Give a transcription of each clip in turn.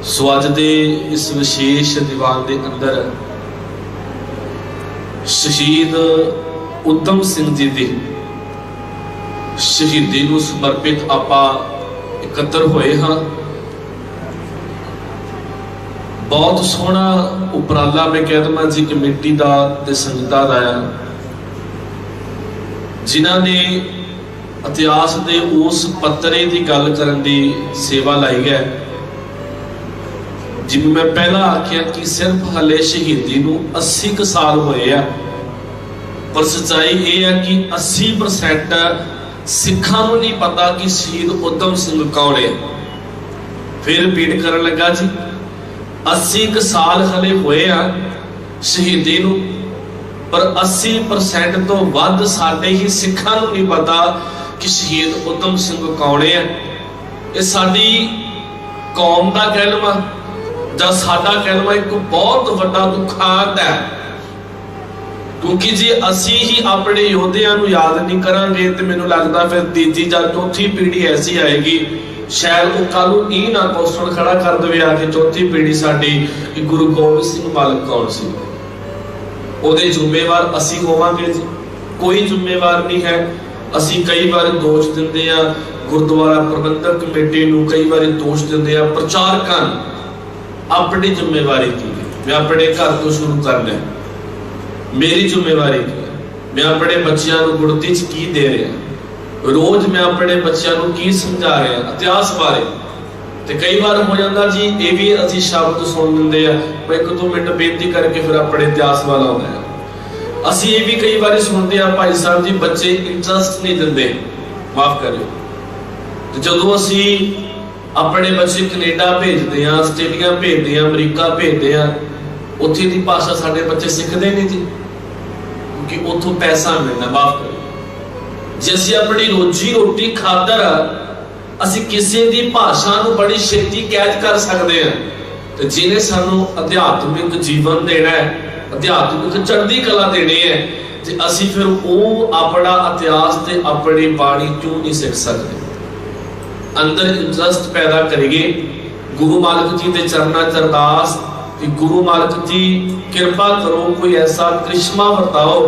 सो अज दे इस विशेष दीवान के अंदर शहीद उधम सिंह जी की शहीदी नूं समर्पित आपां इकट्ठे होए हाँ। बहुत सोहना उपराला मैं कह दवां जी कमेटी का ते संगतां दा आ, जिन्हां ने इतिहास के उस पत्तरे की गल करन दी सेवा लाई है। जिवें मैं पहला आख्या कि सिर्फ हले शहीदी नूं 80 क साल होए आ, पर सच्चाई ये है कि 80% सिखां नूं नहीं पता कि शहीद उधम सिंह कौन है। फिर रिपीट करन लगा जी, 80 क साल हले होए आ शहीदी नूं, पर 80% तो वध साडे ही सिखां नूं नहीं पता कि शहीद उधम सिंह कौन है। ये साडी कौम दा कहलवा जां साडा कहलवा एक बहुत वड्डा दुखांत है, क्योंकि जे असी ही अपने योद्धियां नूं याद नहीं करांगे तो मैनूं लगदा फिर तीजी जां चौथी पीढ़ी ऐसी आएगी शायद वो कल नूं ना क्वेश्चन खड़ा कर देवे आके चौथी पीढ़ी साडी कि गुरु गोबिंद सिंह मालक कौन सी, ਉਹਦੇ ਜ਼ਿੰਮੇਵਾਰ ਅਸੀਂ ਹੋਵਾਂਗੇ जी, कोई ਜ਼ਿੰਮੇਵਾਰ नहीं है। ਅਸੀਂ कई बार दोष दिंदे आ गुरुद्वारा प्रबंधक कमेटी नूं, कई बार दोष दिंदे आ प्रचारकां। अपनी जिम्मेवारी की है, मैं अपने घर तो शुरू करना है। मेरी जिम्मेवारी की है, मैं अपने बच्चों को गुरती च की दे रहा, रोज मैं अपने बच्चों को की समझा रहा इतिहास बारे। तो कई बार हो जाता जी ये भी असी शब्द सुन लेंगे आ, एक दो मिनट बेनती करके फिर अपने इतिहास वाला आना है। असी ये भी कई बार सुनते हैं भाई साहब जी बच्चे इंटरस्ट नहीं देंगे, माफ करियो। तो जो असी अपने बच्चे कनेडा भेजते हैं, आस्ट्रेलिया भेजते हैं, अमरीका भेजते हैं, उत्थे की भाषा साडे बच्चे सीखते नहीं जी, क्योंकि उतों पैसा मिलना। माफ करियो, जे असी अपनी रोजी रोटी खातर असी किसी की भाषा नूं बड़ी छेती कैद कर सकते हैं, तो जिन्हें सानू अध्यात्मिक जीवन देना है, अध्यात्मिक चढ़ती कला देनी है, तो असी फिर वो अपना इतिहास ते अपनी बाणी क्यों नहीं सीख सकते। अंदर इंटरस्ट पैदा करिए। गुरु मालिक जी के चरणा च अरदास कि गुरु मालिक जी कृपा करो, कोई ऐसा करिश्मा बताओ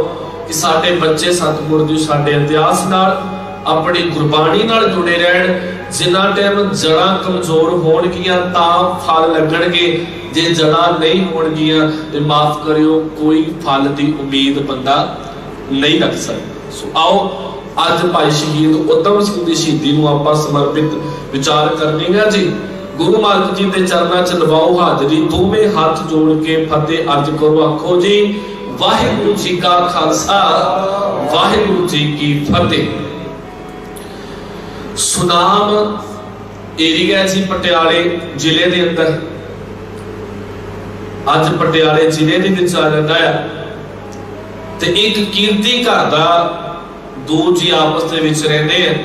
कि साडे बच्चे सतगुर जी साडे इतिहास नाल अपनी गुरबाणी नाल जुड़े रहन। जिन्ना टाइम जड़ा कमजोर होणगियां तां फल लगणगे, जे जड़ा नहीं होणगियां ते माफ करियो कोई फल की उम्मीद बंदा नहीं रख सकता। सो आओ अज भाई शहीद उधम सिंह की शहीदी नूं आपां समर्पित विचार करनी है जी। गुरु मालिक जी के चरणा च लवाओ हाजरी, दोवें हाथ जोड़ के फतेह अर्ज करो, आखो जी वाहिगुरू जी का खालसा वाहिगुरू जी की फतेह। सुनाम एरिया जी पटियाले जिले के अंदर, अज पटियाले जिले के विच आ जाता है, ते एक कीर्ति घर का दो जी आपस दे विच रहंदे हैं,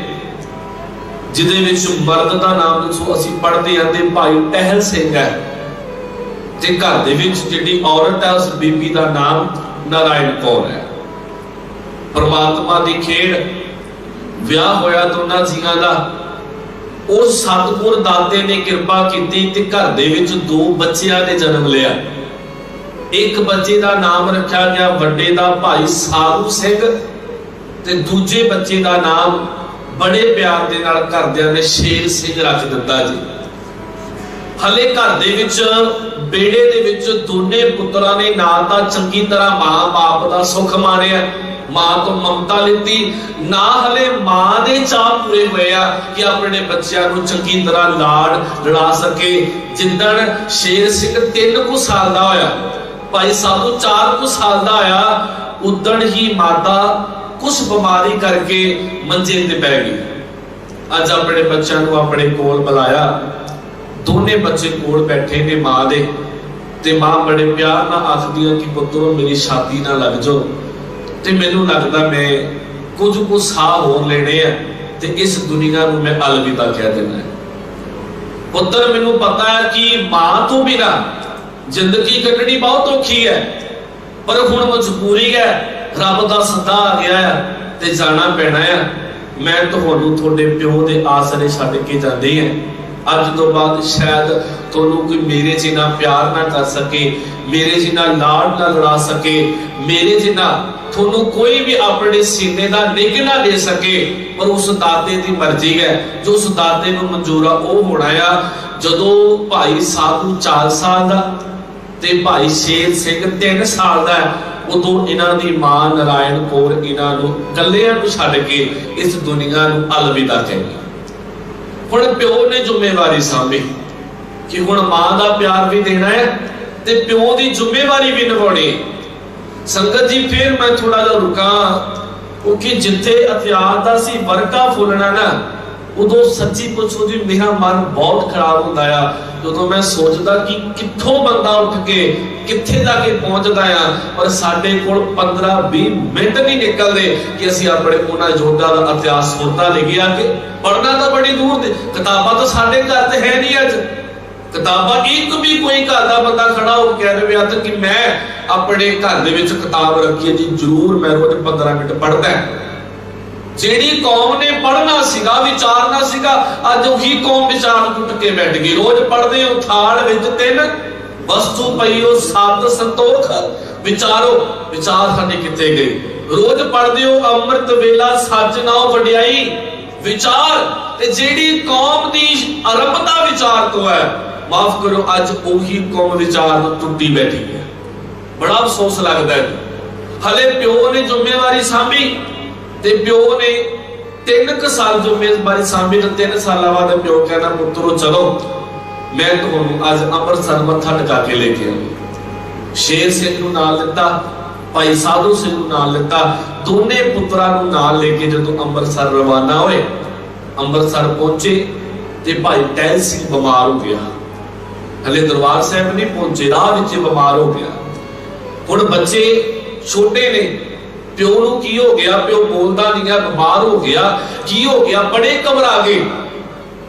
जिहदे विच मर्द का नाम जिसो असीं पढ़ते आंदे भाई टहल सिंह है, ते घर दे विच जिहड़ी औरत है उस बीबी का नाम नारायण कौर है। परमात्मा की खेड़, विआह होया दोनों जियां दा, उस सतगुर दाते ने कृपा की ते घर दे विच दो बच्चियां ने जन्म लिया। एक बच्चे का नाम रखा गया वड्डे दा भाई साधू सिंह, ते दूजे बच्चे का नाम बड़े प्यार दे नाल घरदियां ने शेर सिंह रख दिता जी। हले घर दे विच बेड़े दे विच दोने पुत्रां ने ना तां चंगी तरह मां बाप दा सुख माणिया, मां तो ममता लीती, ना हले मां दे चाह पूरे होए आ कि अपने बच्चों को चंगी तरह लाड़ लड़ा सके। जिद्दण शेर सिंह 3 साल का होया, भाई साधू 4 साल का होया, उदण ही माता कुछ बीमारी करके मंजे ते पै गई। अज अपने बच्चों को अपने कोल बुलाया, दोने बच्चे कोल बैठे ने मां दे, ते मां बड़े प्यार नाल आखदी कि पुत्रो मेरी शादी ना लग जाओ, ते मैनू लगदा मैं कुछ साह होर लेने हैं, ते इस दुनिया को मैं अलविदा कह देना है। पुत्र मैनू पता है कि मां तो बिना जिंदगी कटनी बहुत औखी है, पर हुण मजबूरी है, रब का सदा आ गया है ते जाना पैना है। मैं तुहानू तुहाडे प्यो दे आसरे छड्ड के जांदे हैं, अज तो बाद शायद तुहानू कोई मेरे जिन्ना प्यार ना कर सके, मेरे जिन्ना लाड ना लड़ा सके, मेरे जिन्ना तुहानू कोई भी अपने सीने का निग ना दे सके, पर उस दाते की मर्जी है। जो उस दाते को मंजूर आ वो होना आ। जदों भाई साधू 4 साल का ते भाई शेर सिंह 3 साल का, उदों इन्हां दी मां नारायण कौर इन्हां नूं कल्लियां नूं छड्ड के इस दुनिया नूं अलविदा कही। हुण प्यो ने जिम्मेवारी सांभी कि हुण मां दा प्यार भी देना है ते प्यो दी जिम्मेवारी भी निभाउणी। संगत जी फिर मैं थोड़ा जिहा रुका, क्योंकि जिथे इतिहास दा सी वर्का फुलना ना, उदों सच्ची पुछो जी मेरा मन बहुत खराब हुंदा आ ਜਦੋਂ मैं सोचदा कि कित्थों बंदा उठ के कित्थे जाके पहुंचदा आ, पर साडे कोल 15-20 मिनट नहीं निकलदे कि असीं अपने उन्हां योद्धा दा इतिहास होता लिखिया कि पढ़ना तो बड़ी दूर दे, किताबां तो साडे घर ते है नहीं। अज किताबां एक भी कोई घर दा बंदा खड़ा हो कह रहा है कि मैं अपने घर दे विच किताब रखी है जी, जरूर मैं रोज 15 मिनट पढ़दा। जेड़ी कौम ने पढ़ना सीगा विचारना सीगा, अज उही कौम विचार टुट के बैठ गई। रोज पढ़दे हो थाल विच 3 वस्तु पईओ 7 संतोख, विचारो विचार साडे किथे गए। रोज पढ़दे हो अमृत वेला सच नाओ वडियाई, विचार ते जेड़ी कौम दी आरंभता विचार तो है, माफ करो अज उही कौम विचार तो टुटी बैठी है। बड़ा अफसोस लगता है। हले प्यो ने जिम्मेवारी सांभी ते प्यो ने 3 साल जिम्मेवारी सांभी, 3 साल बाद प्यो कहना पुत्रो चलो मैं तुहानू अज अमृतसर मत्था टिका के लेके आऊं। शेर सिंह नूं नाल लिता, भाई साधू सिंह नूं नाल लिता, दोने पुत्रा नूं नाल लेके जदों अमृतसर रवाना होए, अमृतसर पहुंचे ते भाई टहल सिंह बीमार हो गया। हले दरबार साहब नहीं पहुंचे, राह विच बीमार हो गया। हुण बच्चे छोटे ने, प्यो नूं की हो गया, प्यो बोलदा नहीं है, बीमार हो गया, की हो गया, बड़े घबरा गए।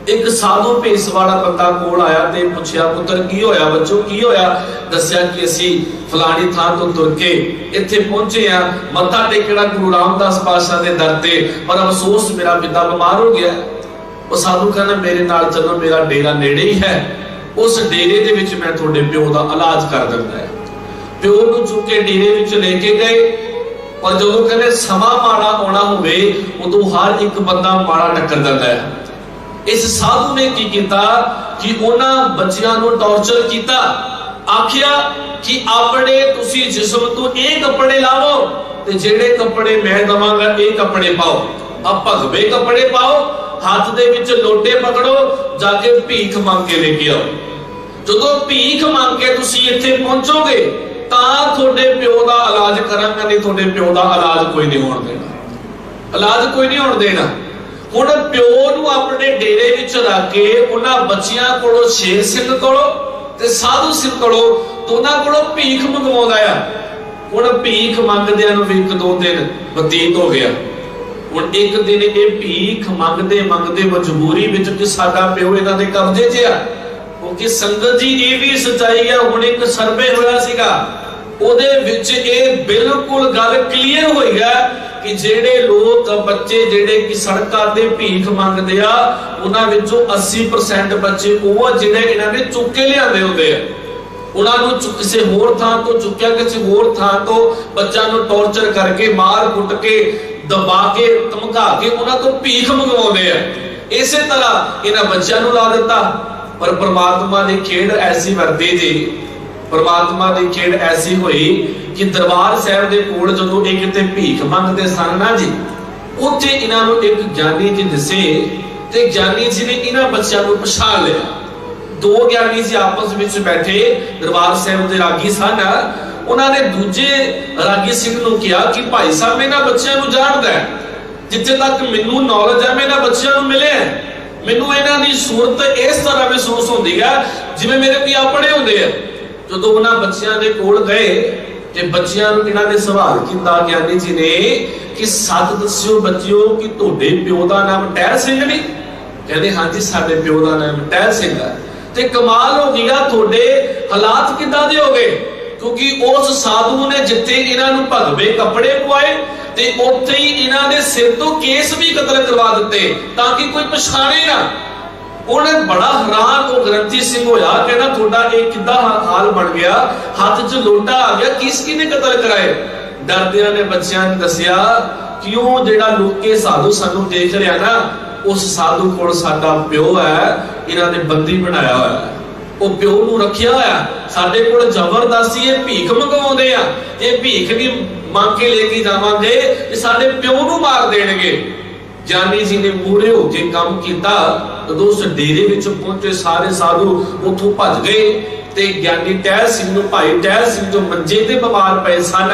एक साधु भेस वाला बंदा कोल आया ते पुछया पुत्र की होया बच्चो की होया? दस्या कि असी फलानी थां तो तुर के इत्थे पहुंचे आ, मत्था टेकना गुरु रामदास पातशाह दे दर ते, पर अफसोस मेरा पिता बीमार हो गया। वो साधु कहना मेरे नाल चलो, मेरा डेरा नेड़े ही है, उस डेरे दे विच मैं तुहाडे प्यो दा इलाज कर दिंदा है। प्यो नूं चुक के डेरे विच लेके गए, और जो कहते समा माड़ा आना होवे उदों हर एक बंदा माड़ा टक्कर दिंदा है। इस साधु ने की कीता कि उन्हां बच्चियां नूं टॉर्चर कीता, आखिया कि अपने तुसी जिस्म तो ये कपड़े लावो ते जेड़े कपड़े मैं दवांगा ये कपड़े पाओ, अब भगवे कपड़े पाओ, हाथ दे विच लोटे पकड़ो, जाके भीख मांग के लेके आओ। जदों भीख मांग के तुसी इत्थे पहुंचोगे तां थोड़े प्यो दा इलाज करांगा, नहीं थोड़े प्यो दा इलाज कोई नहीं होण देना, इलाज कोई नहीं होण देना। हुण प्यो नूं अपने डेरे विच रख के उन्हां बच्चियां कोलों शेर सिंह कोलों ते साधु सिंह कोलों दोनां कोलों भीख मंगवाउंदा आ। हुण भीख मंगदिआं नूं 1-2 दिन बतीत हो गया। हुण एक दिन ये भीख मंगदे मंगदे मजबूरी विच कि साडा प्यो इन्हां दे कब्जे 'च आ, क्योंकि संगत जी ये भी सच्चाई है। हुण एक सर्वे होया सीगा, ਉਹਦੇ ਵਿੱਚ ਇਹ ਬਿਲਕੁਲ ਗੱਲ ਕਲੀਅਰ ਹੋਈ ਹੈ ਕਿ ਜਿਹੜੇ ਲੋਕ ਬੱਚੇ ਜਿਹੜੇ ਕਿ ਸੜਕਾਂ ਤੇ ਭੀਖ ਮੰਗਦੇ ਆ, ਉਹਨਾਂ ਵਿੱਚੋਂ 80% ਬੱਚੇ ਉਹ ਆ ਜਿਹੜੇ ਇਹਨਾਂ ਨੇ ਚੁੱਕ ਕੇ ਲਿਆਂਦੇ ਹੁੰਦੇ ਆ। ਉਹਨਾਂ ਨੂੰ ਕਿਸੇ ਹੋਰ ਥਾਂ ਤੋਂ ਚੁੱਕਿਆ, ਕਿਸੇ ਹੋਰ ਥਾਂ ਤੋਂ ਬੱਚਿਆਂ ਨੂੰ ਟੌਰਚਰ ਕਰਕੇ ਮਾਰ ਕੁੱਟ ਕੇ ਦਬਾ ਕੇ ਧਮਕਾ ਕੇ ਉਹਨਾਂ ਤੋਂ ਭੀਖ ਮੰਗਵਾਉਂਦੇ ਆ। ਇਸੇ ਤਰ੍ਹਾਂ ਇਹਨਾਂ ਬੱਚਿਆਂ ਨੂੰ ਲਾ ਦਿੱਤਾ। पर परमात्मा की खेड ऐसी वरती जी, परमात्मा की खेड ऐसी हुई कि दरबार साहब के कोल जदों एक ते भीख मंगते सन ना जी, उत्थे इन्हां नूं एक ज्ञानी जी दिसे ते ज्ञानी जी ने इन्हां बच्चों को पछाण लिया। 2 ज्ञानी जी आपस में बैठे, दरबार साहब के रागी सन, उन्होंने दूजे रागी सिंह नूं कहा कि भाई साहब इन्हां बच्चों नूं जाणदा है, जिथे तक मैनूं नॉलेज है मैं इन्हां बच्चों नूं मिले, मैनूं इन्हां दी सूरत इस तरह महसूस होंदी है जिवें मेरे कोई अपने होंदे आ। जदों उन्हां बच्चियां दे कोल गए ते बच्चियां नूं इन्हां ने सवाल कीता ज्ञानी जी ने कि सच दस्सिओ बच्चिओ कि तुहाडे प्यो दा नाम टहल सिंह नहीं? कहंदे हां जी साडे प्यो दा नाम टहल सिंह है। ते कमाल हो गया, तुहाडे हालात किदां दे हो गए? क्योंकि उस साधु ने जिथे इन्हां नूं भगवे कपड़े पवाए ते उत्थे ही इन्हां दे सिर तो केस भी कतल करवा दिते ताकि कोई पछाणे ना। उन्हें बड़ा हैरान वो ग्रंथी सिंह होया, कहना थोड़ा एक किदा हाल बन गया, हाथ च लोटा आ गया, किसकी ने कतल कराए? डरदियां ने बच्चियां ने दसिया कि वो जेड़ा लुके साधु सानू देख रहा ना, उस साधु कोल साडा प्यो है, इन्हां ने बंदी बनाया हुआ है, वो प्यो नू रखिया होया, साडे कोल जबरदस्ती ये भीख मंगवाउंदे आ, ये भीख नहीं मंग के लेके जावांगे, ये साडे प्यो नू मार देणगे। जानी जी ने पूरे होके काम किया, तो उस डेरे विच पहुंचे सारे साधु उथों भज गए, ते ज्ञानी टहल सिंह नू, भाई टहल सिंह जो मंजे ते बीमार पे सन,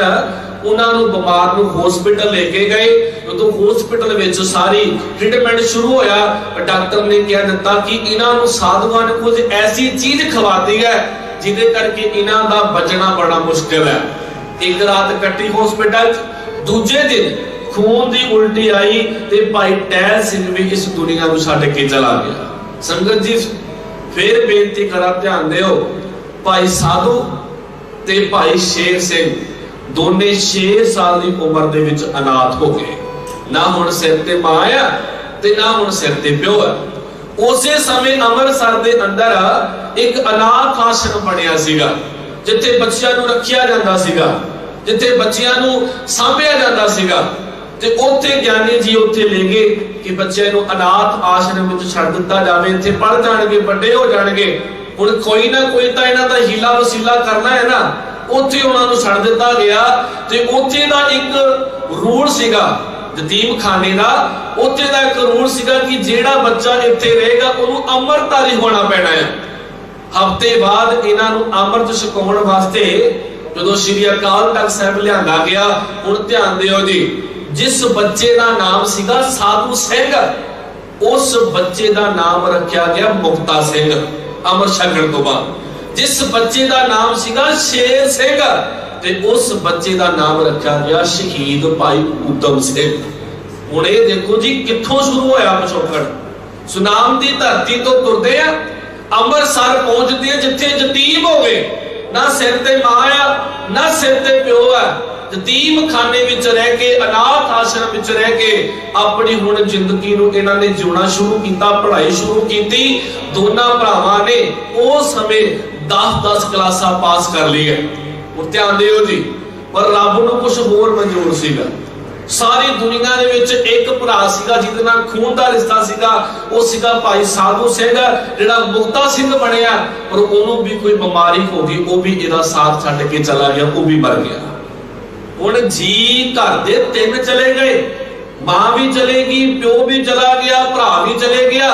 उन्हां नू बीमार नू हॉस्पिटल लेके गए। तो हॉस्पिटल विच सारी ट्रीटमेंट शुरू होया, डॉक्टर ने कह दिता कि इन्हां नू साधुआं ने कुछ ऐसी चीज खवाती है जिदे करके इन्हां दा बचना बड़ा मुश्किल है। एक रात कट्टी हॉस्पिटल, दूजे दिन खून दी उल्टी आई ते भाई टहल सिंह भी इस दुनिया को छड्ड के चला गया। संगत जी फिर बेनती करा, ध्यान दिओ, भाई साधु ते भाई शेर सिंह दोने 6 साल की उम्र दे विच अनाथ हो गए, ना हुण सिर ते मां आ ते ना हुण सिर ते प्यो है। उसे समय अमृतसर दे अंदर एक अनाथ आश्रम बनिया सीगा, जिथे बच्चियां नूं रखिया जांदा सीगा, जिथे बच्चियां नूं सांभिया जांदा सीगा, ते उत्थे ज्ञानी जी उत्थे ले गए कि बच्चे नूं अनाथ आश्रम विच छड्ड दित्ता जावे, इत्थे पढ़ जाणगे, बड़े हो जाणगे, हुण कोई ना कोई तां इन्हां दा हीला वसीला करना है ना। उत्थे उन्हां नूं छड्ड दित्ता गया, ते उत्थे दा एक रूल सीगा यतीम खाने दा, उत्थे दा एक रूल सीगा कि जेड़ा बच्चा इत्थे रहेगा उहनूं अमरतारी होना पैना है। हफ्ते बाद इन्हां नूं अमृत छकाउण वास्ते जदों श्री अकाल तख्त साहिब लिआंदा गया, हुण ध्यान दिओ जी, जिस बच्चे का नाम सीगा साधु सिंह, उस बच्चे का नाम रखा गया मुक्ता सिंह अमर छकण तो बाद। जिस बच्चे का नाम सीगा शेर सिंह, ते उस बच्चे का नाम रखा गया शहीद भाई उधम सिंह। हुण ये देखो जी कित्थों शुरू होया पिछोकड़। सुनाम की धरती तो तुरदे आ, अमृतसर पहुंचते हैं जिथे यतीम हो गए, ना सिर ते मां आ ना सिर ते प्यो है, यतीम खाने विच रह के, अनाथ आश्रम विच रह के अपनी हुण जिंदगी नूं इन्हां ने जिउणा शुरू कीता, पढ़ाई शुरू कीती। दोनों भरावां ने उस समय 10-10 क्लासां पास कर ली है। हुण ध्यान दिओ जी, पर रब नूं कुछ होर मंजूर सीगा। सारी दुनिया दे विच एक भरा सीगा जिहदे नाल खून दा रिश्ता सीगा, वो सीगा भाई साधु सिंह, जिहड़ा मुक्ता सिंह बनिया, पर ओनूं भी कोई बीमारी हो गई, वो भी इहदा साथ छड्ड के चला गया, वो भी मर गया। हुण जी घर दे 3 चले गए, मां भी चलेगी, प्यो भी चला गया, भरा भी चले गया,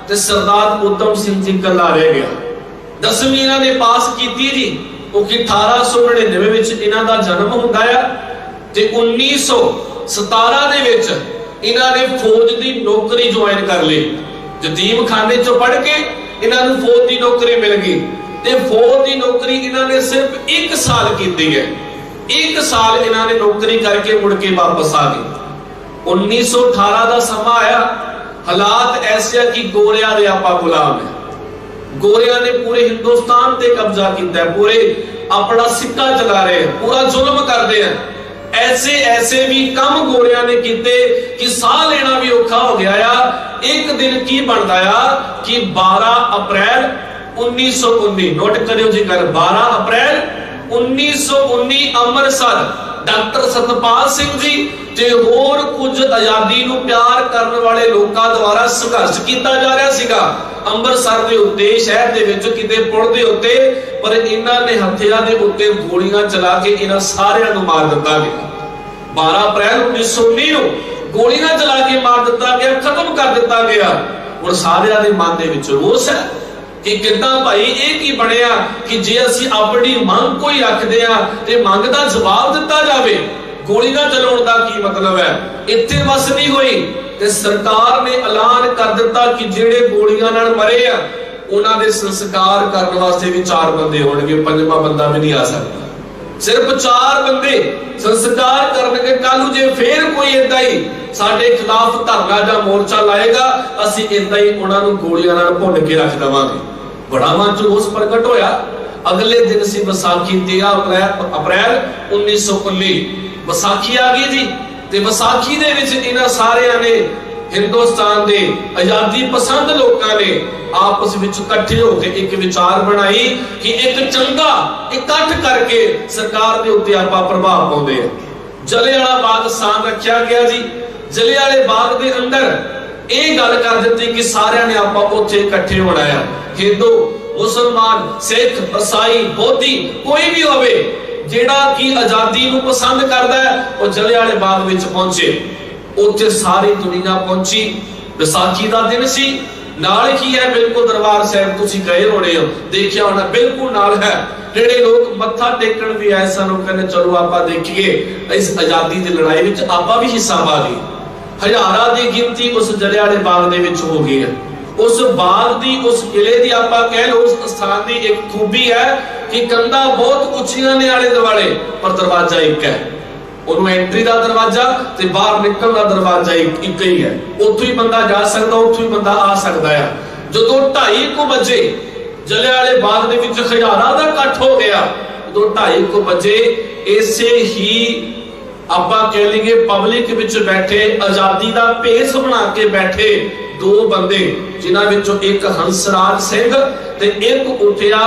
ते सरदार उधम सिंह जी कला रह गया। 10वीं इन्हां ने पास कीती जी, क्योंकि 1899 विच इन्हां दा जन्म हुंदा है, ते 1917 दे विच इन्हां ने फौज दी नौकरी ज्वाइन कर ली। यतीम खाने चों पढ़ के इन्हां नूं फौज दी नौकरी मिल गई, ते फौज दी नौकरी इन्हां ने सिर्फ 1 साल कीती है। 1 साल इन्हां ने नौकरी करके मुड़ के वापस आ गए। 1918 का समा आया, हालात ऐसे है कि गोरिया दे आपा गुलाम है। गोरिया ने पूरे हिंदुस्तान ते कब्जा किया है, पूरे अपना सिक्का चला रहे हैं, पूरा जुल्म करते हैं। ऐसे ऐसे भी कम गोरिया ने किए कि साह लेना भी औखा हो गया। एक दिन की बनता है कि 12 अप्रैल 1919, नोट करियो जी कर, 12 अप्रैल 1919 अमृतसर डॉक्टर सतपाल सिंह जी ते होर कुछ आजादी नूं प्यार करने वाले लोकां द्वारा संघर्ष किया जा रहा सीगा। अमृतसर दे उत्ते शहर दे विच किते पुल दे उत्ते, पर इन्हां ने हथियार दे उत्ते गोलियां चला के इन्हां सारियां नूं मार दिता गया। 12 अप्रैल 1919 नूं गोलियां चला के मार दिता गया, खत्म कर दिता गया। हुण सारियां दे मन दे विच रोस है कि किद्दां भाई ये की बनिया कि जे असीं अपनी मंग कोई रखदे आ ते मंग दा जवाब दिता जावे, गोलियां चलाउण दा की मतलब है। इत्थे बस नहीं होई ते सरकार ने ऐलान कर दिता कि जेड़े गोलियां नाल मरे आ उन्हां दे संस्कार करन वास्ते भी 4 बंदे होणगे, 5वां बंदा भी नहीं आ सकदा। सिर्फ 4 बंदे संस्कार करनगे। कल जे फिर कोई इदां ही साडे खिलाफ धरना जां मोर्चा लाएगा, असीं इदां ही उन्हां नूं गोलियां नाल भुन के रख देवांगे। बड़ा मन च रोस प्रगट होया। अगले दिन सी विसाखी 13 अप्रैल 1919 विसाखी आ गई जी। ते विसाखी दे विच इन्हां सारियां ने हिंदुस्तान के आजादी पसंद लोगों ने आपस में इकट्ठे होकर एक विचार बनाई कि एक चंगा इकट्ठ करके सरकार के उत्ते आपां प्रभाव पाउंदे हैं। जलियांवाला बाग स्थान रखा गया जी। जलियांवाले बाग के अंदर ये गल कर दी कि सारिਆਂ ने आपां उत्थे इकट्ठे होना है। हिंदू, मुसलमान, सिख, ईसाई, बोधी कोई भी होवे जेड़ा कि आजादी नूं पसंद करदा है वो जलियांवाले बाग विच पहुंचे। उत्थे सारी दुनिया पहुंची। विसाखी का दिन सी। नाल की है बिल्कुल दरबार साहिब तुसीं गए होने हो, देखिया होना बिल्कुल नाल है। जेड़े लोग मत्था टेकण भी आए सन वो कहंदे चलो आपां देखिए इस आजादी की लड़ाई विच आपां भी हिस्सा पा लईए। हजारां दी गिनती उस जलियांवाले बाग दे विच हो गई है। उस बाग दी, उस किले दी आपां कह लो उस स्थान दी एक खूबी है कि कंधा बहुत उच्चियां ने आले दुआले पर दरवाजा एक है। ਉਹਨੂੰ ਐਂਟਰੀ ਦਾ ਦਰਵਾਜ਼ਾ ਤੇ ਬਾਹਰ ਨਿਕਲਣ ਦਾ ਦਰਵਾਜ਼ਾ ਇੱਕ ਹੀ ਹੈ। ਉੱਥੋਂ ਹੀ ਬੰਦਾ ਜਾ ਸਕਦਾ, ਉੱਥੋਂ ਹੀ ਬੰਦਾ ਆ ਸਕਦਾ ਹੈ। ਜਦੋਂ 2:30 ਵਜੇ ਜਲਿਆਂਵਾਲੇ ਬਾਗ ਦੇ ਵਿੱਚ ਹਜ਼ਾਰਾਂ ਦਾ ਇਕੱਠ ਹੋ ਗਿਆ, ਜਦੋਂ 2:30 ਵਜੇ ਇਸੇ ਹੀ ਆਪਾਂ ਕਹਿ ਲਈਏ ਪਬਲਿਕ ਵਿੱਚ ਬੈਠੇ ਆਜ਼ਾਦੀ ਦਾ ਭੇਸ ਬਣਾ ਕੇ ਬੈਠੇ ਦੋ ਬੰਦੇ ਜਿਨ੍ਹਾਂ ਵਿੱਚੋਂ ਇੱਕ ਹੰਸਰਾਜ ਸਿੰਘ ਤੇ ਇੱਕ ਉੱਠਿਆ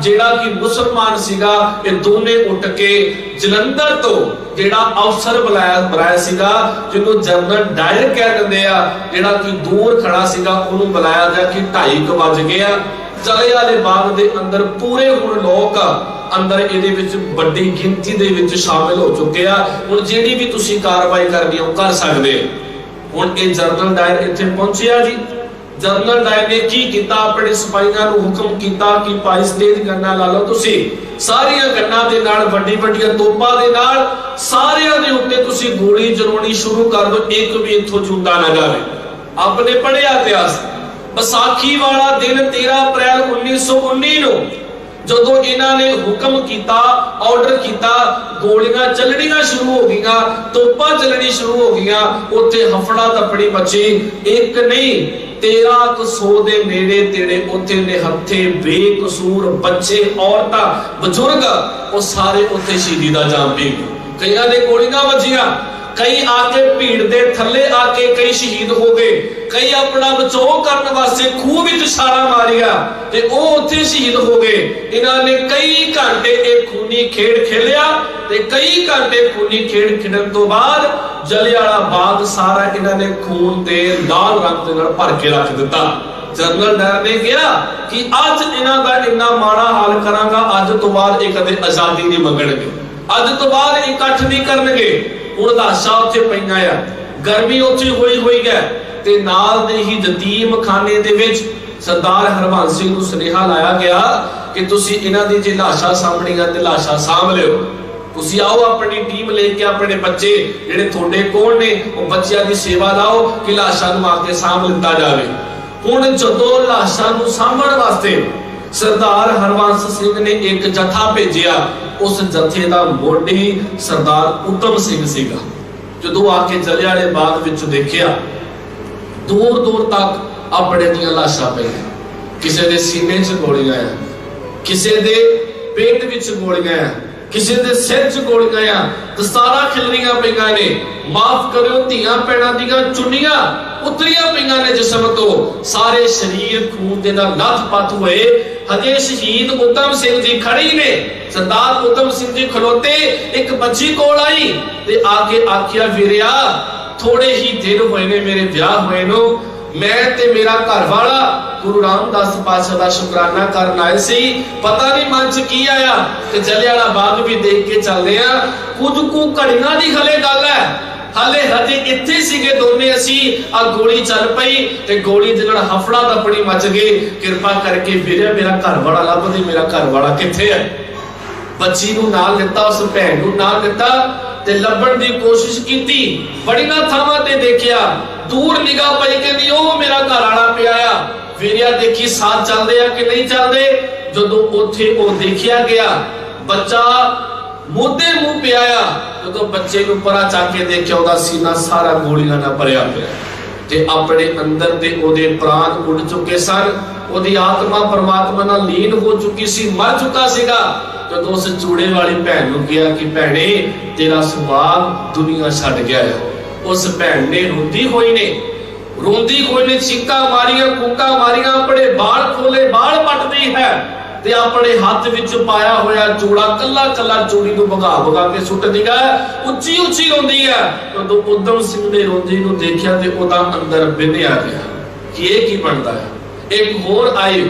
ਜਿਹੜਾ ਕਿ ਮੁਸਲਮਾਨ ਸੀਗਾ। ਇਹ ਦੋਨੇ ਉੱਠ ਕੇ ਜਲੰਧਰ ਤੋਂ ਜਿਹੜਾ ਅਫਸਰ ਬੁਲਾਇਆ ਸੀਗਾ ਜਿਹਨੂੰ ਜਨਰਲ ਡਾਇਰ ਕਹਿ ਦਿੰਦੇ ਆ, ਜਿਹੜਾ ਕਿ ਦੂਰ ਖੜਾ ਸੀਗਾ, ਉਹਨੂੰ ਬੁਲਾਇਆ ਗਿਆ ਕਿ 2:30 ਵੱਜ ਗਏ ਆ। ਜਲਿਆਂਵਾਲੇ ਬਾਗ ਦੇ ਅੰਦਰ ਪੂਰੇ ਹੁਣ ਲੋਕ ਅੰਦਰ ਇਹਦੇ ਵਿੱਚ ਵੱਡੀ ਗਿਣਤੀ ਦੇ ਵਿੱਚ ਸ਼ਾਮਿਲ ਹੋ ਚੁੱਕੇ ਆ। ਹੁਣ ਜਿਹੜੀ ਵੀ ਤੁਸੀਂ ਕਾਰਵਾਈ ਕਰਨੀ ਉਹ ਕਰ ਸਕਦੇ। ਹੁਣ ਇਹ ਜਨਰਲ ਡਾਇਰ ਇੱਥੇ ਪਹੁੰਚਿਆ ਜੀ। ਜਨਰਲ ਡਾਇਰ ਨੇ ਕੀ ਕੀਤਾ, ਆਪਣੇ ਸਿਪਾਹੀਆਂ ਨੂੰ ਹੁਕਮ ਕੀਤਾ ਕਿ ਭਾਈ ਸਟੇਜ ਗੰਨਾਂ ਲਾ ਲਓ, ਤੁਸੀਂ ਸਾਰੀਆਂ ਗੰਨਾਂ ਦੇ ਨਾਲ ਵੱਡੀ ਵੱਡੀਆਂ ਤੋਪਾਂ ਦੇ ਨਾਲ ਸਾਰਿਆਂ ਦੇ ਉੱਤੇ ਤੁਸੀਂ ਗੋਲੀ ਚਲਾਉਣੀ ਸ਼ੁਰੂ ਕਰ ਦਿਓ, ਇੱਕ ਵੀ ਇੱਥੋਂ ਚੁੰਡਾ ਨਾ ਜਾਵੇ। आपने पढ़िया इतिहास बैसाखी वाला दिन 13 अप्रैल 1919 ਨੂੰ ਜਦੋਂ ਇਹਨਾਂ ਨੇ ਹੁਕਮ ਕੀਤਾ, ਆਰਡਰ ਕੀਤਾ, ਗੋਲੀਆਂ ਚੱਲਣੀਆਂ ਸ਼ੁਰੂ ਹੋ ਗਈਆਂ, ਤੋਪਾਂ ਚੱਲਣੀ ਸ਼ੁਰੂ ਹੋ ਗਈਆਂ, ਉੱਥੇ ਹਫੜਾ ਤਫੜੀ ਮਚੀ। ਇੱਕ ਨਹੀਂ 1300 ਦੇ ਨੇੜੇ ਤੇੜੇ ਉੱਥੇ ਨਿਹੱਥੇ ਬੇਕਸੂਰ ਬੱਚੇ, ਔਰਤਾਂ, ਬਜ਼ੁਰਗ ਉਹ ਸਾਰੇ ਉੱਥੇ ਸ਼ਹੀਦੀ ਦਾ ਜਾਮ ਪੀ ਗਏ। ਕਈਆਂ ਦੇ ਗੋਲੀਆਂ ਵੱਜੀਆਂ, कई आके भीड़ दे थल्ले आके कई शहीद हो गए, कई अपना बचाव करने वास्ते खूह विच छाला मारिया ते ओ उत्थे शहीद हो गए। इन्हां ने कई घंटे एक खूनी खेड खेलिया ते कई घंटे खूनी खेड खेडन तो बाद जलियांवाला बाग सारा इन्हां ने खून ते लाल रंग दे नाल भर के रख दिता। जनरल डायर ने कहा कि अज इन्हां दा इन्ना माड़ा हाल करांगा, अज तो बाद ये कदे आजादी नहीं मंगणगे, अज तो बाद इकट्ठ नहीं करनगे। ਹੁਣ ਲਾਸ਼ਾਂ ਉੱਥੇ ਪਈਆਂ ਆ, ਗਰਮੀ ਉੱਥੇ ਹੋਈ ਹੈ ਤੇ ਨਾਲ ਦੇ ਹੀ ਯਤੀਮਖਾਨੇ ਦੇ ਵਿੱਚ ਸਰਦਾਰ ਹਰਬੰਸ ਸਿੰਘ ਨੂੰ ਸੁਨੇਹਾ ਲਾਇਆ ਗਿਆ ਕਿ ਤੁਸੀਂ ਇਹਨਾਂ ਦੀ ਜੇ ਲਾਸ਼ਾਂ ਸਾਂਭਣੀਆਂ ਤੇ ਲਾਸ਼ਾਂ ਸਾਂਭ ਲਿਓ, ਤੁਸੀਂ ਆਓ ਆਪਣੀ ਟੀਮ ਲੈ ਕੇ, ਆਪਣੇ ਬੱਚੇ ਜਿਹੜੇ ਤੁਹਾਡੇ ਕੋਲ ਨੇ ਉਹ ਬੱਚਿਆਂ ਦੀ ਸੇਵਾ ਲਾਓ ਕਿ ਲਾਸ਼ਾਂ ਨੂੰ ਆ ਕੇ ਸਾਂਭ ਲਿੱਤਾ ਜਾਵੇ। ਹੁਣ ਜਦੋਂ ਲਾਸ਼ਾਂ ਨੂੰ ਸਾਂਭਣ ਵਾਸਤੇ सरदार हरबंस सिंह ने एक जथा भेजिया, उस जथे का मोढी सरदार उत्तम सिंह सीगा। जदों आके जलियांवाले बाग विच देखिया दूर दूर तक अपने दियां लाशां पईयां, किसी दे सीने च गोलियां आ, किसी दे पेट विच गोलियां आ, किसी दे सिर च गोलियां आ, दस्तारा खिलरियां पईयां ने। माफ करियो, धीआं भैणां दीआं चुन्नियां उतरियां पईयां ने जिस्म तो, सारे शरीर खून दे नाल लथपथ होए। हजे शहीद उत्तम सिंह जी खड़ी ने, सरदार उत्तम सिंह जी खलोते, एक बच्ची कोल आई ते आके आखिया वीरिया थोड़े ही दिन होए ने मेरे ब्याह होए नो, मैं ते मेरा घर वाला गुरु रामदास पातशाह दा शुकराना करन आए सी, पता नहीं मन च की आया कि जलियांवाला बाग भी देख के चलदे आ। कुछ कु घड़ियां दी हले गल है, हाले हजे इत्थे सीगे दोने असी, आ गोली चल पई ते गोली दे नाल हफड़ा दफड़ी मच गई। किरपा करके वीरे मेरा घर वाला लभ दे, मेरा घर वाला किथे है। बच्ची नूं नाल दिता, उस भैन नूं नाल दिता ते लभण दी कोशिश कीती, बड़ियां थावां ते देखिया, दूर निगाह पई कि नहीं ओ मेरा घर वाला पिया आ। वीरिया देखी साथ चलदे आ कि नहीं चलदे। जदों उत्थे ओ देखिया गया बच्चा मोदे मुंह पिया आ, जदों बच्चे नूं परा चक के देखिया ओदा सीना सारा गोलियां नाल भरिया पिया ते अपने अंदर दे ओदे प्राण उड़ चुके सन, ओदी आत्मा परमात्मा नाल लीन हो चुकी सी, मर चुका सीगा। जदों उस चूड़े वाली भैन नूं कहा कि भैणे तेरा सुभाग दुनिया छड्ड गया है, उस भैन ने रोंदी होई ने रोंदी कोई ने, चीका मारिया, कूका मारिया, अपने बाल खोले, बाल पटदी है ते अपने हाथ विच पाया होया चूड़ा कला कला चूड़ी नूं भगा भगा के सुट्टदी है, उच्ची उच्ची रोंदी है। तो उधम सिंह ने रोंदी नूं देखिया ते ओदा अंदर बिन्निया गया कि ये की बनदा है। एक होर आई,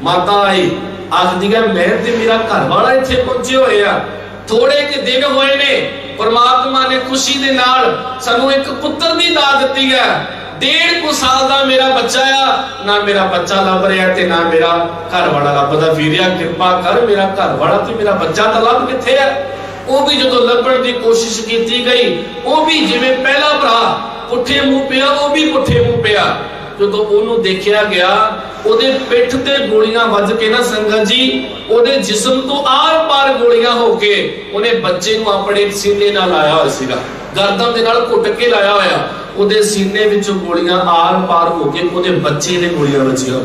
माता आई, आखदी है मैं ते मेरा घर वाला इत्थे पहुंचे होए आ, थोड़े के दिन होए ने, परमात्मा ने खुशी दे नाल सानू एक पुत्र दी दात दित्ती है। 1.5 साल का मेरा बच्चा आ, ना मेरा बच्चा लभ रहा ते ना मेरा घर वाला लभदा। वीरिया कृपा कर, मेरा घर वाला ते मेरा बच्चा तो लभ किथे है। वो भी जो लभण की कोशिश की गई, वो भी जिवें पहला भरा पुठे मुंह पिया, वो भी पुठे मुंह पिया। जो ओनू देखा गया, ओदे पिठ ते गोलियां वज के ना संगत जी, ओदे जिस्म तो आर पार गोलियां होके उन्हें बच्चे नू अपने सीने नाल लाया होया सीगा, गर्दन दे नाल घुट के लाया होया। ओदे सीने विचों गोलियां आर पार होके ओदे बच्चे दे गोलियां वजियां।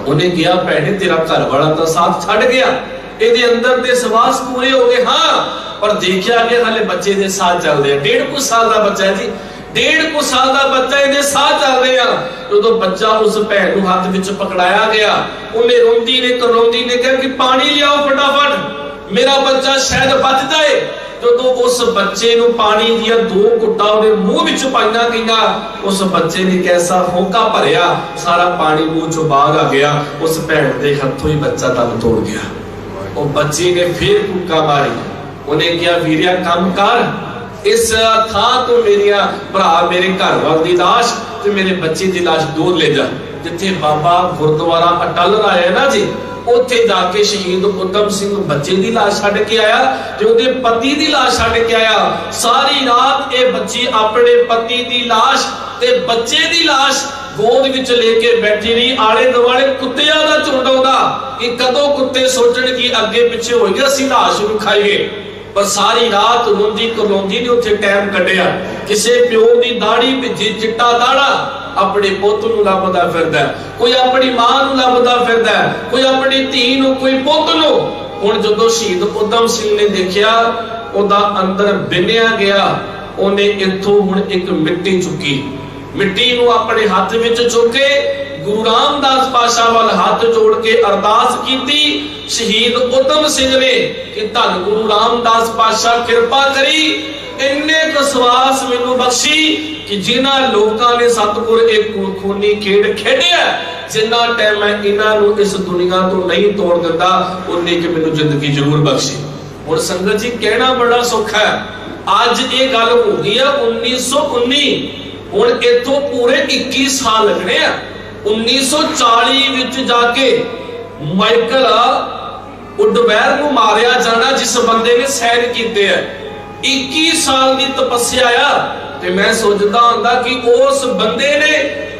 उन्हें कहा भैणे तेरा घर वाला तो साथ छड़ गया, ਇਹਦੇ अंदर ते सवास पूरे हो गए। हाँ, पर देखा गया हाले बच्चे दे साथ चल रहे। 1.5 साल का बच्चा है जी, 1.5 साल का बच्चा ਇਹਦੇ साथ चल रहे हैं। ਜਦੋਂ ਬੱਚਾ ਉਸ ਭੈਣ ਨੂੰ ਹੱਥ ਵਿੱਚ ਪਕੜਾਇਆ ਗਿਆ, ਉਹਨੇ ਰੋਂਦੀ ਨੇ ਕਰੋਂਦੀ ਨੇ ਕਿਹਾ ਕਿ ਪਾਣੀ ਲਿਆਓ ਫਟਾਫਟ, ਮੇਰਾ ਬੱਚਾ ਸ਼ਾਇਦ ਬਚ ਜਾਏ। ਜਦੋਂ ਉਸ ਬੱਚੇ ਨੂੰ ਪਾਣੀ ਦੀਆਂ 2 ਘੁੱਟਾਂ ਉਹਦੇ ਮੂੰਹ ਵਿੱਚ ਪਾਈਆਂ ਗਈਆਂ, ਉਸ ਬੱਚੇ ਨੇ ਕੈਸਾ ਹੋਂਕਾ ਭਰਿਆ, ਸਾਰਾ ਪਾਣੀ ਮੂੰਹ ਚੋਂ ਬਾਹਰ ਆ ਗਿਆ। ਉਸ ਭੈਣ ਦੇ ਹੱਥੋਂ ਹੀ ਬੱਚਾ ਦਮ ਤੋੜ ਗਿਆ। ਉਹ ਬੱਚੇ ਨੇ ਫਿਰ ਕੂਕਾ ਮਾਰੀ, ਉਹਨੇ ਕਿਹਾ ਵੀਰਿਆ ਕੰਮ ਕਰ, इस थां तो मेरिया भरा मेरे घर वाल दी लाश ते मेरे बच्चे दी लाश दूर ले जा। जिथे बाबा गुरुद्वारा अटल आया ना जी, उत्थे जाके शहीद उधम सिंह बच्चे दी लाश छड्ड के आया ते ओदे पति दी लाश छड्ड के आया। सारी रात ये बच्ची अपने पति दी लाश ते बच्चे दी लाश गोद विच लेके बैठी रही। आले दुआले कुत्तियां दा झुंड आउंदा कि कदों कुत्ते सोचण कि अगे पिछे होइए असीं लाश नूं खाईए। पर सारी रात रोंदी करोंदी ने उत्थे टाइम कढिया। किसे प्यो दी दाढ़ी भिजी चिट्टा दाड़ा अपने पुੱਤ ਨੂੰ ਲੱਭਦਾ ਫਿਰਦਾ, ਕੋਈ ਆਪਣੀ ਮਾਂ ਨੂੰ ਲੱਭਦਾ ਫਿਰਦਾ, ਕੋਈ ਆਪਣੀ ਧੀ ਨੂੰ, ਕੋਈ ਪੁੱਤ ਨੂੰ। ਹੁਣ ਜਦੋਂ ਸ਼ਹੀਦ ਉਧਮ ਸਿੰਘ ਨੇ ਦੇਖਿਆ ਉਹਦਾ ਅੰਦਰ ਬਿੰਨਿਆ ਗਿਆ, ਉਹਨੇ ਇੱਥੋਂ ਹੁਣ ਇੱਕ ਮਿੱਟੀ ਚੁੱਕੀ, ਮਿੱਟੀ ਨੂੰ ਆਪਣੇ ਹੱਥ ਵਿੱਚ ਚੁੱਕ ਕੇ गुरु रामदास पातशाह वाल हाथ जोड़ के अरदास की। शहीद उधम सिंह ने कि धन गुरु रामदास पातशाह कृपा करी, इन्ने विश्वास मैनू बख्शी कि जिन्हां लोकां ने सतगुर एक खूनी खेड खेडिया, जिन्ना टाइम मैं इन्हां नू इस दुनिया तो नहीं तोड़ दिता, उन्नी कि मैनू जिंदगी जरूर बख्शी। हुण संगत जी कहना बड़ा सौखा है, अज ये गल हो गई है 1919, हुण इथों पूरे 21 साल लगने आ। 1940 विच जाके माइकल उडवैर नूं मारिया जाना, जिस बंदे ने सैन कीते है। 21 साल की तपस्या आ, ते मैं सोचदा हुंदा कि उस बंदे ने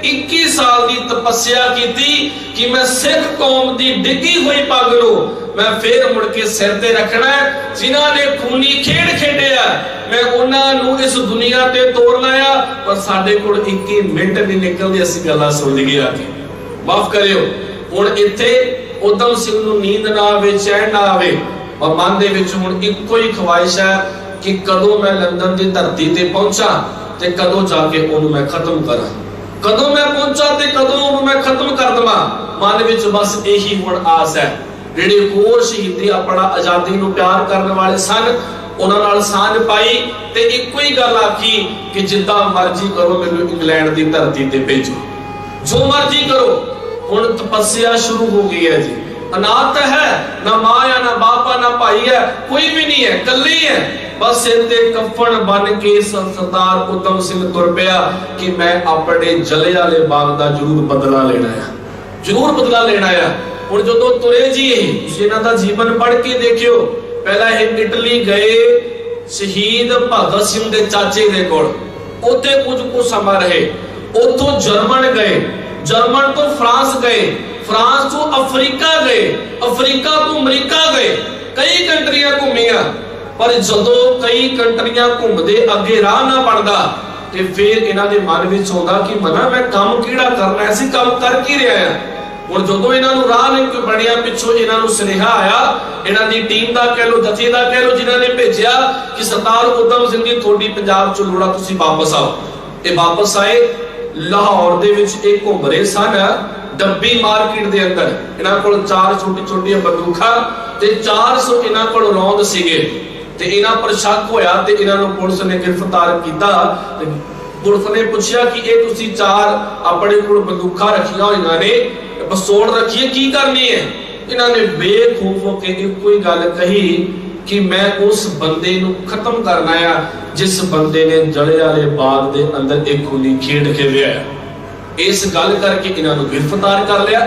21 साल की तपस्या की कि मैं सिख कौम की डिगी हुई पग नूं मैं फिर मुड़ के सिर ते रखना है। जिन्हां ने खूनी खेड खेडिया मैं उन्हां नूं इस दुनिया ते तोड़ना है। पर साडे कोल 21 मिनट नहीं निकलदे, असीं गल्लां सुण लईए आके। माफ करियो, हुण इत्थे उधम सिंह नूं नींद ना आवे, चैन ना आवे, पर मन दे विच हुण इक्को ही ख्वाहिश है कि कदों मैं लंदन की धरती ते पहुंचा ते कदों जाके उहनूं मैं खत्म करा, कदों मैं पहुंचा ते कदों उहनूं मैं खत्म कर देवां। मन विच बस यही हुण आस है। ਜਿਹੜੇ ਹੋਰ ਸ਼ਹੀਦੀ ਆਪਣਾ ਆਜ਼ਾਦੀ ਨੂੰ ਪਿਆਰ ਕਰਨ ਵਾਲੇ ਸਨ, ਉਹਨਾਂ ਨਾਲ ਸਾਂਝ ਪਾਈ ਤੇ ਇੱਕੋ ਹੀ ਗੱਲ ਆਖੀ ਕਿ ਜਿੱਦਾਂ ਮਰਜ਼ੀ ਕਰੋ, ਮੈਨੂੰ ਇੰਗਲੈਂਡ ਦੀ ਧਰਤੀ ਤੇ ਭੇਜੋ, ਜੋ ਮਰਜ਼ੀ ਕਰੋ। ਹੁਣ ਤਪੱਸਿਆ ਸ਼ੁਰੂ ਹੋ ਗਈ ਹੈ ਜੀ। ਅਨਾਥ ਹੈ, ਨਾ ਮਾਂ ਹੈ, ਨਾ ਬਾਪ ਹੈ, ਨਾ ਭਾਈ ਹੈ, ਕੋਈ ਵੀ ਨਹੀਂ ਹੈ, ਇਕੱਲੇ ਹੈ। बस सिर ते कफन बन के सरदार उधम सिंह तुर पिया कि मैं अपने जलियांवाले बाग दा जरूर बदला लेना है, जरूर बदला लेना है। हुण जदों तुरे जी तुसीं इन्हां दा जीवन पढ़ के देखियो। पहला ये इटली गए शहीद भगत सिंह दे चाचे दे कोल, उत्थे कुछ समा रहे। उथों जर्मन गए, जर्मन तो फ्रांस गए, फ्रांस तो अफ्रीका गए, अफ्रीका तो अमरीका गए, कई कंट्रियां घूमिया। पर जदों कई कंट्रियां घूमदे अगे राह ना बनदा ते फिर इन्हां दे मन विच आउंदा कि मना मैं काम किहड़ा करना है, काम कर की रहा है। हुण जदों इन्हां नूं राह नहीं कोई बणिया, पिछों इन्हां नूं सुनेहा आया, इन्हां दी टीम दा कह लो, जथे दा कह लो, जिन्हां ने भेजिया कि सरदार उधम सिंह जी थोड़ी पंजाब च लोड़ा, तुसीं वापस आओ। ये वापस आए लाहौर दे विच एक घूम रहे सन डब्बी मार्केट दे अंदर। इन्हां कोल 4 छोटी छोटी बंदूकां ते 400 इन्हां कोल रौंद सीगे ते इन्हां पर शक होया ते इन्हां नूं पुलिस ने गिरफ्तार कीता। पुलिस ने पूछा कि ये तुसी 4 अपने कोल बंदूकां रखियां होईयां ने, पिस्तौल रखी है, की करनी है? इन्हां ने बेखौफ होके इक्को ही गल कही कि मैं उस बंदे नूं खत्म करना है जिस बंदे ने जलियांवाले बाग दे अंदर एक खूनी खेड खेलिया। इस गल करके इन्हां नूं गिरफ्तार कर लिया।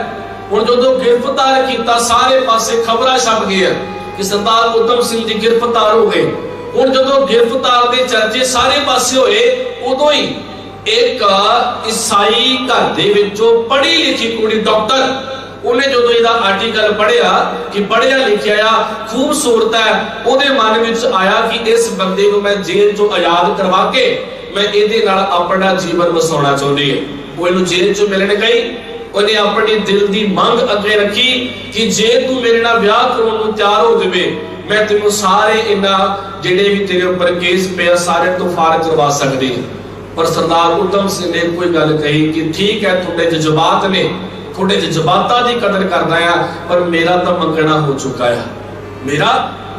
हुण जदों गिरफ्तार कीता सारे पासे खबरां छप गईयां कि सरदार उधम सिंह जी गिरफ्तार हो गए। हुण जदों गिरफ्तार दे चर्चे सारे पासे होए, उदों ही एक ईसाई घर दे विचों पढ़ी लिखी कुड़ी डॉक्टर, उन्हें जो इहदा आर्टिकल पढ़िया कि पढ़िया लिखिया खूबसूरत है, उहदे मन विच आया कि इस बंदे को मैं जेल चों आजाद करवा के मैं इहदे नाल अपना जीवन वसाउणा चाहुंदी है। वो इहनूं जेल चों मिलण गई, उन्हें अपनी दिल की मंग अगे रखी कि जे तू मेरे नाल ब्याह कराउण नूं तैयार हो जावे, मैं तेनों सारे इन्हां जिहड़े भी तेरे उपर केस पे सारे तो फारग करवा सकदी। पर सरदार उधम सिंह ने कोई गल कही कि ठीक है, तुहाडे जज्बात ने, थोड़े जज्बातां दी कदर करदा है, पर मेरा तो मंगना हो चुका है, मेरा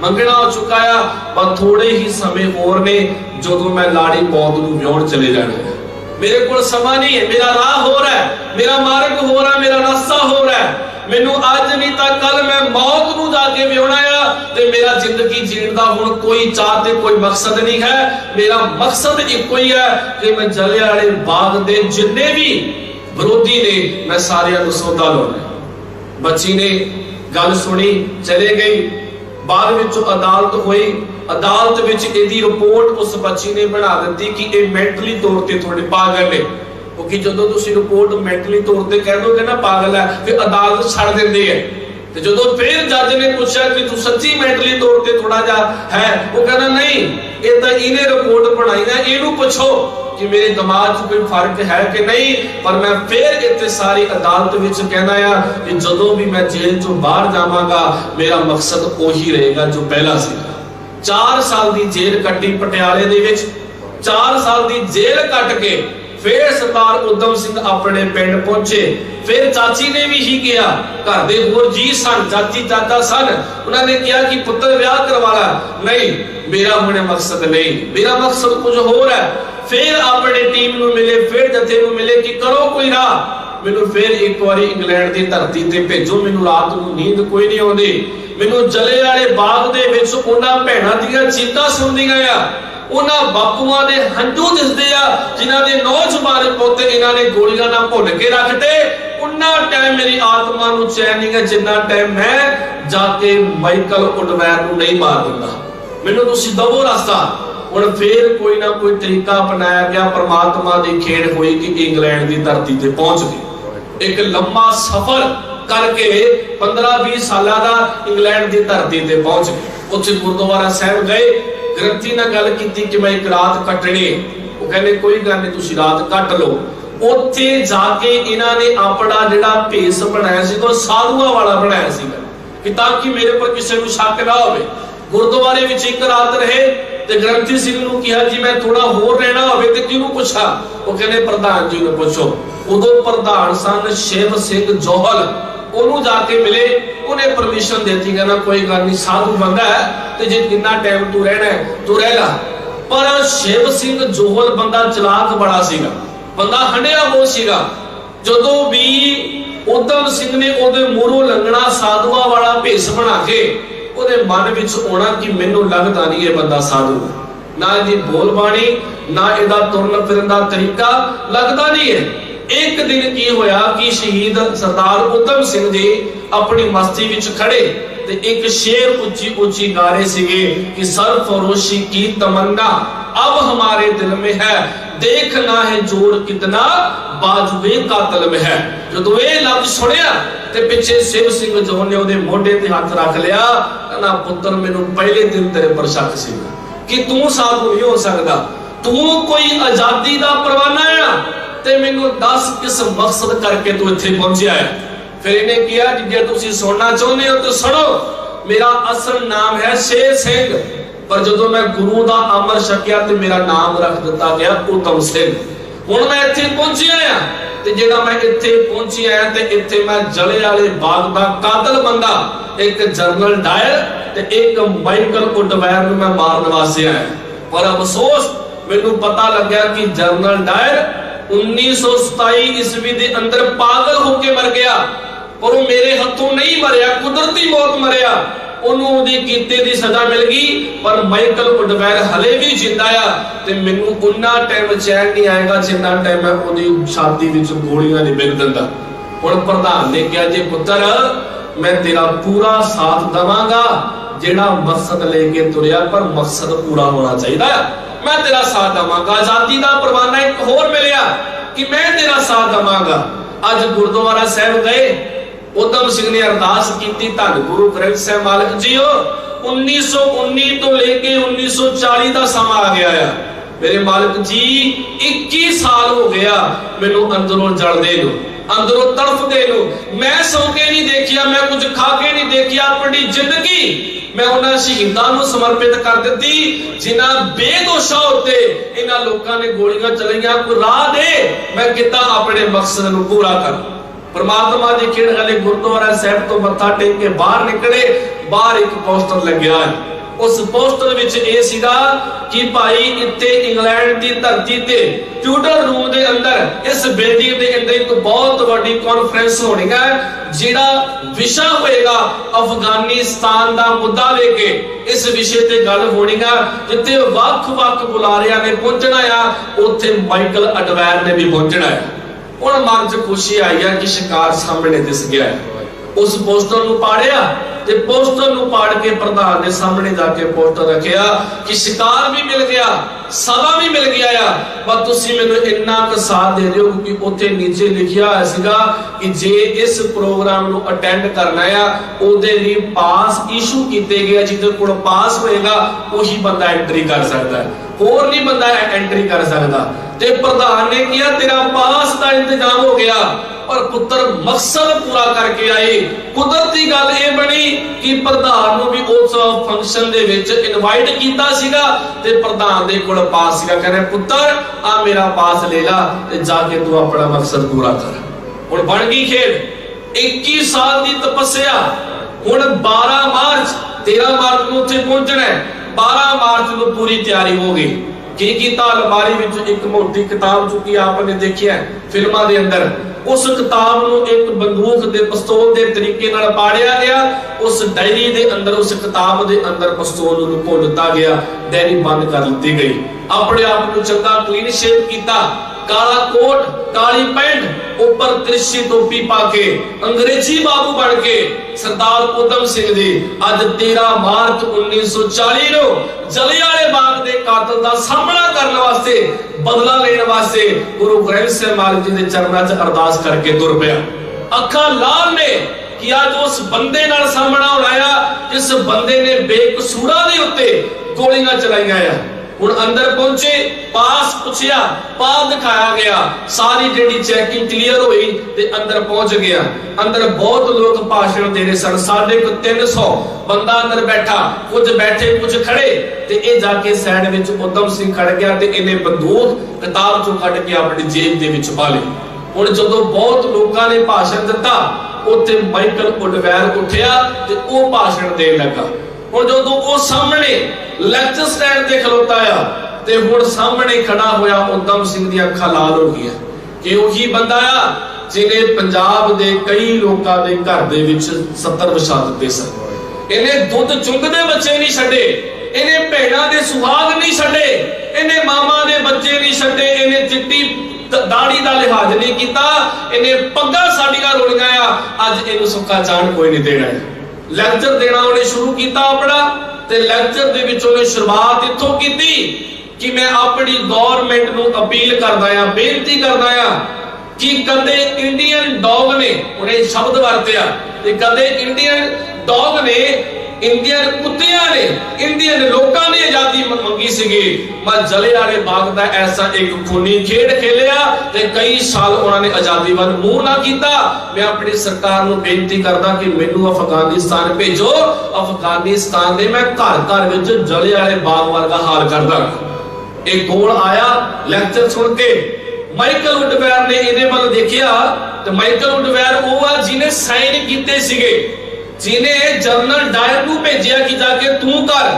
मंगना हो चुका है। पर थोड़े ही समय और ने जदों मैं लाड़ी पौध नूं विआउण चले जाना है। मेरे कोल समा नहीं है, मेरा राह हो रहा है, मेरा मार्ग हो रहा है, मेरा रास्ता हो रहा है। मैनू अज नहीं तो कल मैं मौत नूं जाके विआउणा है ते मेरा जिंदगी जीण दा हुण कोई चाह ते कोई मकसद नहीं है। मेरा मकसद इक्को ही है कि मैं जलियांवाले बाग दे जिन्ने भी विरोधी ने मैं सारियां नूं सौदा लाउणा। बच्ची ने गल सुनी, चले गई। बाद विच अदालत हुई, अदालत विच इहदी रिपोर्ट उस बच्ची ने बना दी कि ये मैंटली तौर ते थोड़े पागल ने। क्योंकि जदों तुसीं रिपोर्ट मैंटली तौर ते कह दोगे ना पागल है, फिर अदालत छड़ दिंदी है। ते जदों फिर जज ने पूछा कि तू सच्ची मैंटली तौर ते थोड़ा जा है, वो कहना नहीं, ये तो इन्हें रिपोर्ट बनाई है, इहनूं पूछो कि मेरे दिमाग च कोई फर्क है कि नहीं। पर मैं फिर इत्थे सारी अदालत विच कहना है कि जदों भी मैं जेल चों बाहर जावांगा, मेरा मकसद ओही रहेगा जो पहला सी। 4 साल दी जेल कट्टी पटियाले दे विच, 4 साल दी जेल कट के फिर सरदार उधम सिंह अपने पिंड पहुंचे। फिर चाची ने भी ही किया, घर दे होर जी सन, चाची चाचा सन, उन्होंने कहा कि पुत्र ब्याह करवा ला। नहीं, मेरा हुणे मकसद नहीं, मेरा मकसद कुछ होर है। फिर अपने टीम नूं मिले, फिर जथे नूं मिले कि करो कोई राह, मैनूं फिर एक बारी इंग्लैंड की धरती ते भेजो, मैनूं रात नूं नींद कोई नहीं आउंदी। मैनूं जलियांवाले बाग दे विच उन्हां भैणां दीयां चीकां सुणदियां आ, उन्हां बापूआं दे हंझू दिसदे आ जिन्हां दे नौजवान पुੱਤ इन्हां ने गोलियां नाल भुन के रखते। उन्ना टाइम मेरी आत्मा नूं चैन नहीं है जिन्ना टाइम मैं जाके माइकल उडवैर नूं नहीं मार दिंदा। मैनूं तुसीं दवो रास्ता। हुण फिर कोई ना कोई तरीका अपनाया गया, परमात्मा दी खेड़ हुई कि इंग्लैंड की धरती ते पहुंच गए। एक लंबा सफर करके 15-20 साल का इंग्लैंड की धरती ते पहुंच गए। उत्थे गुरुद्वारा साहिब गए, ग्रंथी नाल गल कीती कि मैं एक रात कटनी। वो कहने कोई गल नहीं, तुसीं रात कट लो। उत्थे जाके इन्हां ने अपना जिहड़ा भेस बनाया सी तो साधुआं वाला बनाया सीगा कि ताकि मेरे पर किसी नूं शक ना होवे। गुरुद्वारे विच एक रात रहे ते ग्रंथी सिंह नूं कहा जी मैं थोड़ा होर रहना होवे ते किहनूं पुछा? वो कहने प्रधान जी नूं पुछो। उदों प्रधान सन शिव सिंह जोहल, ओनू जाके मिले, उन्हें परमिशन देती, कहना कोई गल नहीं, साधु बंदा है ते जे जिन्ना टाइम तू रहना है तू रह ला। पर शिव सिंह जोहल बंदा चलाक बड़ा सीगा, बंदा हंडिया बहुत सीगा। जदों भी उधम सिंह ने ओदे मूरों लंघना साधुआ वाला भेस बना के ओदे मन विच आउणा कि मैनूं लगदा नहीं ये बंदा साधु, ना इहदी बोल बाणी ना इहदा तुरन फिरन दा तरीका लगदा नहीं है। एक दिन की होया कि शहीद सरदार उधम सिंह जी अपनी मस्ती विच खड़े ते एक शेर ऊंची ऊंची गा रहे सीगे कि सरफरोशी की तमन्ना अब हमारे दिल में है, देखना है जोर कितना बाजुए कातिल में है। जो ये लफ्ज सुनिया ते पिछे शिव सिंह जो ने ओदे मोढे ते हाथ रख लिया, कहना पुत्र मैनूं पहले दिन तेरे पर शक सी कि तू साधु नहीं हो सकदा, तू कोई आजादी दा परवाना है ते मैनूं दस किस मकसद करके तू इत्थे पहुंचिया है। फिर इन्हें किया कि जे तुसीं सुनना चाहुंदे हो तो सुनो, मेरा असल नाम है शेर सिंह, पर जदों मैं गुरु दा अमर छकिया ते मेरा नाम रख दिता गया उधम सिंह। हुण मैं इत्थे पहुंचिया आ ते जेड़ा मैं इत्थे पहुंचिया ते इत्थे मैं जलियांवाले बाग दा कातल बंदा एक जनरल डायर ते एक माइकल उडवेयर नूं मैं मारन वास्ते आया। पर अफसोस मैनूं पता लग्या कि जनरल डायर 1927 ईस्वी दे अंदर पागल होके मर गया, पर वो मेरे हथों नहीं मरिया, कुदरती मौत मरिया। ਉਹਨੂੰ ਉਹਦੀ ਕੀਤੇ ਦੀ ਸਜ਼ਾ ਮਿਲ ਗਈ, ਪਰ ਮਾਈਕਲ ਉਡਵੇयर ਹਲੇ ਵੀ ਜਿੰਦਾ ਆ ਤੇ ਮੈਨੂੰ ਉਨਾ ਟਾਈਮ ਚੈਨ ਨਹੀਂ ਆਏਗਾ ਜਿੰਨਾ ਟਾਈਮ ਮੈਂ ਉਹਦੀ ਛਾਤੀ ਵਿੱਚ ਗੋਲੀਆਂ ਨਹੀਂ ਵਿੰਨ ਦਿੰਦਾ। ਹੁਣ ਪ੍ਰਧਾਨ ਨੇ ਕਿਹਾ ਜੇ ਪੁੱਤਰ ਮੈਂ ਤੇਰਾ ਪੂਰਾ ਸਾਥ ਦਵਾਂਗਾ, ਜਿਹੜਾ ਮਕਸਦ ਲੈ ਕੇ ਤੁਰਿਆ ਪਰ ਮਕਸਦ ਪੂਰਾ ਹੋਣਾ ਚਾਹੀਦਾ, ਮੈਂ ਤੇਰਾ ਸਾਥ ਦਵਾਂਗਾ। ਆਜ਼ਾਦੀ ਦਾ ਪਰਵਾਨਾ ਇੱਕ ਹੋਰ ਮਿਲਿਆ ਕਿ ਮੈਂ ਤੇਰਾ ਸਾਥ ਦਵਾਂਗਾ। ਅੱਜ ਗੁਰਦੁਆਰਾ ਸਾਹਿਬ ਗਏ, उधम सिंह ने अरदास की धन गुरु ग्रंथ साहिब मालिक जीओ 1919 तो लेके 1940 का समा आ गया है। मेरे मालिक जी 21 साल हो गया मैनू अंदरों जलदे नू, अंदरों तड़फदे नू। मैं सौ के नहीं देखिया, मैं कुछ खा के नहीं देखिया। अपनी जिंदगी मैं उन्हां शहीदां नू समर्पित कर दी जिन्हां बेदोशा उत्ते इन्हां लोकां ने गोलियां चलाईयां। कोई राह दे मैं किता अपने मकसद नू पूरा कर। परमात्मा दी खेड़ गले गुरुद्वारा साहिब तो मत्था टेक के बाहर निकले, बाहर एक पोस्टर लग्या है। उस पोस्टर विच ये सीगा कि भाई इत्थे इंग्लैंड दी धरती ते ट्यूडर रूम दे अंदर इस बिल्डिंग दे अंदर एक बहुत बड़ी कॉन्फ्रेंस होनी है, जिहड़ा विषय होएगा अफगानिस्तान दा मुद्दा लेके इस विषय ते गल होनी है। जिथे वख-वख बुलारियां ने पहुंचना आ, उत्थे माइकल उडवेयर ने भी पहुंचना है। ਹੁਣ ਮਨ 'ਚ ਖੁਸ਼ੀ ਆਈ ਆ ਕਿ ਸ਼ਿਕਾਰ ਸਾਹਮਣੇ ਦਿਸ ਗਿਆ ਹੈ। ਉਸ ਪੋਸਟਰ ਨੂੰ ਪਾੜਿਆ ਤੇ ਪੋਸਟਰ ਨੂੰ ਪਾੜ ਕੇ ਪ੍ਰਧਾਨ ਦੇ ਸਾਹਮਣੇ ਜਾ ਕੇ ਪੋਸਟਰ ਰੱਖਿਆ ਕਿ ਸ਼ਿਕਾਰ ਵੀ ਮਿਲ ਗਿਆ, ਸਭਾ ਵੀ ਮਿਲ ਗਿਆ ਆ, ਪਰ ਤੁਸੀਂ ਮੈਨੂੰ ਇੰਨਾ ਕੁ ਸਾਥ ਦੇ ਦਿਓ ਕਿ ਉੱਥੇ ਨੀਚੇ ਲਿਖਿਆ ਹੋਇਆ ਸੀਗਾ ਕਿ ਜੇ ਇਸ ਪ੍ਰੋਗਰਾਮ ਨੂੰ ਅਟੈਂਡ ਕਰਨਾ ਆ ਉਹਦੇ ਲਈ ਪਾਸ ਇਸ਼ੂ ਕੀਤੇ ਗਏ, ਜਿਹਦੇ ਕੋਲ ਪਾਸ ਹੋਏਗਾ ਉਹੀ ਬੰਦਾ ਐਂਟਰੀ ਕਰ ਸਕਦਾ ਹੈ, ਹੋਰ ਨਹੀਂ ਬੰਦਾ ਐਂਟਰੀ ਕਰ ਸਕਦਾ। ਤੇ ਪ੍ਰਧਾਨ ਨੇ ਕਿਹਾ ਤੇਰਾ ਪਾਸ ਦਾ ਇੰਤਜ਼ਾਮ ਹੋ ਗਿਆ, ਪਰ ਪੁੱਤਰ ਮਕਸਦ ਪੂਰਾ ਕਰਕੇ ਆਏ। ਕੁਦਰਤੀ ਗੱਲ ਇਹ ਬਣੀ ਕਿ ਪ੍ਰਧਾਨ ਨੂੰ ਵੀ ਉਸ ਫੰਕਸ਼ਨ ਦੇ ਵਿੱਚ ਇਨਵਾਈਟ ਕੀਤਾ ਸੀਗਾ ਤੇ ਪ੍ਰਧਾਨ ਦੇ ਕੋਲ ਪਾਸ ਸੀਗਾ। ਕਹਿੰਦੇ ਪੁੱਤਰ ਆ ਮੇਰਾ ਪਾਸ ਲੈ ਲਾ ਤੇ ਜਾ ਕੇ ਤੂੰ ਆਪਣਾ ਮਕਸਦ ਪੂਰਾ ਕਰ। ਹੁਣ ਬਣ ਗਈ ਖੇਡ। 21 ਸਾਲ ਦੀ ਤਪੱਸਿਆ। ਹੁਣ 12 ਮਾਰਚ 13 ਮਾਰਚ ਨੂੰ ਉੱਥੇ ਪਹੁੰਚਣਾ ਹੈ। 12 ਮਾਰਚ ਨੂੰ ਪੂਰੀ ਤਿਆਰੀ ਹੋ ਗਈ। ਕੀ ਕੀਤਾ, ਅਲਮਾਰੀ ਵਿੱਚੋਂ ਇੱਕ ਮੋਟੀ ਕਿਤਾਬ ਚੁੱਕੀ, ਆਪਨੇ ਦੇਖਿਆ ਫਿਲਮਾਂ ਦੇ ਅੰਦਰ। ਉਸ ਕਿਤਾਬ ਨੂੰ ਇੱਕ ਬੰਦੂਕ ਦੇ ਪਿਸਤੌਲ ਦੇ ਤਰੀਕੇ ਨਾਲ ਪਾੜਿਆ ਗਿਆ। ਉਸ ਡਾਇਰੀ ਦੇ ਅੰਦਰ, ਉਸ ਕਿਤਾਬ ਦੇ ਅੰਦਰ ਪਿਸਤੌਲ ਨੂੰ ਲੁਕੋ ਦਿੱਤਾ ਗਿਆ। ਡਾਇਰੀ ਬੰਦ ਕਰ ਦਿੱਤੀ ਗਈ। ਆਪਣੇ ਆਪ ਨੂੰ ਚੰਗਾ ਕਲੀਨ ਸ਼ੇਵ ਕੀਤਾ, काला कोट काली पैंट, ऊपर तिरछी टोपी पाके अंग्रेजी बाबू बन के सरदार उधम सिंह दी अज 13 मार्च 1940 नो जलियांवाले बाग दे कातल दा सामना करने वास्ते, बदला लेने वास्ते गुरु ग्रंथ साहिब मालिक जी दे चरणां च अरदास करके तुर पिया। अखां लाल ने कि आज उस बंदे नाल सामना होना आ जिस बंदे ने बेकसूरा दे उत्ते गोलियां चलाईयां आ। हुण अंदर पहुंचे, पास पुछया, पास दिखाया गया, सारी जेडी चेकिंग क्लियर हुई ते अंदर पहुंच गया। अंदर बहुत लोग भाषण दे रहे सन, 350 बंदा अंदर बैठा, कुछ बैठे कुछ खड़े ते ए जाके साइड विच उधम सिंह खड़ गया ते इन्हें बंदूक किताब चों कढ के अपनी जेब दे विच पा लई। हुण जदों बहुत लोकां ने भाषण दिता, उत्थे माइकल उडवेयर उठिया ते ओ भाषण देण लगा। हुण जदों ओ सामने ਲੈਕਚਰ ਸਟੈਂਡ ਤੇ ਖਲੋਤਾ ਆ ਤੇ ਹੁਣ ਸਾਹਮਣੇ ਖੜਾ ਹੋਇਆ ਉਧਮ ਸਿੰਘ ਦੀਆਂ ਅੱਖਾਂ ਲਾਲ ਹੋ ਗਈਆਂ ਕਿ ਉਹੀ ਬੰਦਾ ਆ ਜਿਹਨੇ ਪੰਜਾਬ ਦੇ ਕਈ ਲੋਕਾਂ ਦੇ ਘਰ ਦੇ ਵਿੱਚ 70 ਵਿਛਾ ਦਿੱਤੇ ਸਨ। ਇਹਨੇ ਦੁੱਧ ਚੁੰਗਦੇ ਬੱਚੇ ਨਹੀਂ ਛੱਡੇ, ਇਹਨੇ ਭੈਣਾਂ ਦੇ ਸੁਹਾਗ ਨਹੀਂ ਛੱਡੇ, ਇਹਨੇ ਮਾਮਾ ਦੇ ਬੱਚੇ ਨਹੀਂ ਛੱਡੇ, ਇਹਨੇ ਚਿੱਟੀ ਦਾੜੀ ਦਾ ਲਿਹਾਜ਼ ਨਹੀਂ ਕੀਤਾ, ਇਹਨੇ ਪੱਗਾਂ ਸਾਡੀਆਂ ਰੋਲੀਆਂ ਆ। ਅੱਜ ਇਹਨੂੰ ਸੁੱਕਾ ਚਾਣ ਕੋਈ ਨਹੀਂ ਦੇਣਾ। ਲੈਕਚਰ ਦੇਣਾ ਉਹਨੇ ਸ਼ੁਰੂ ਕੀਤਾ ਆਪਣਾ ਤੇ ਲੈਕਚਰ ਦੇ ਵਿੱਚ ਉਹਨੇ ਸ਼ੁਰੂਆਤ ਇੱਥੋਂ ਕੀਤੀ ਕਿ ਮੈਂ ਆਪਣੀ ਗਵਰਨਮੈਂਟ ਨੂੰ ਅਪੀਲ ਕਰਦਾ ਆ, ਬੇਨਤੀ ਕਰਦਾ ਆ ਕਿ ਕਦੇ ਇੰਡੀਅਨ ਡੌਗ ਨੇ, ਉਹਨੇ ਸ਼ਬਦ ਵਰਤਿਆ ਤੇ ਕਦੇ ਇੰਡੀਅਨ ਡੌਗ ਨੇ, ਇੰਡੀਅਨ ਕੁੱਤਿਆਂ ਨੇ, ਇੰਡੀਅਨ ਲੋਕਾਂ ਨੇ ਆਜ਼ਾਦੀ ਮੰਗੀ ਸੀਗੀ। ਮੈਂ ਜਲਿयांवाले ਬਾਗ ਦਾ ਐਸਾ ਇੱਕ ਖੂਨੀ ਖੇਡ ਖੇਲਿਆ ਤੇ ਕਈ ਸਾਲ ਉਹਨਾਂ ਨੇ ਆਜ਼ਾਦੀ ਵੱਲ ਮੂੰਹ ਨਾ ਕੀਤਾ। ਮੈਂ ਆਪਣੀ ਸਰਕਾਰ ਨੂੰ ਬੇਨਤੀ ਕਰਦਾ ਕਿ ਮੈਨੂੰ ਅਫਗਾਨਿਸਤਾਨ ਭੇਜੋ, ਅਫਗਾਨਿਸਤਾਨ ਦੇ ਮੈਂ ਘਰ ਘਰ ਵਿੱਚ ਜਲਿयांवाले ਬਾਗ ਵਰਗਾ ਹਾਲ ਕਰਦਾ। ਇਹ ਕੋਲ ਆਇਆ ਲੈਕਚਰ ਸੁਣ ਕੇ ਮਾਈਕਲ ਵੁੱਡਵੈਰ ਨੇ ਇਹਦੇ ਵੱਲ ਦੇਖਿਆ ਤੇ ਮਾਈਕਲ ਵੁੱਡਵੈਰ ਉਹ ਆ ਜਿਹਨੇ ਸਾਈਨ ਕੀਤੇ ਸੀਗੇ, ਜਿਹਨੇ ਜਨਰਲ ਡਾਇਰ ਨੂੰ ਭੇਜਿਆ ਕਿ ਜਾ ਕੇ ਤੂੰ ਕਰ।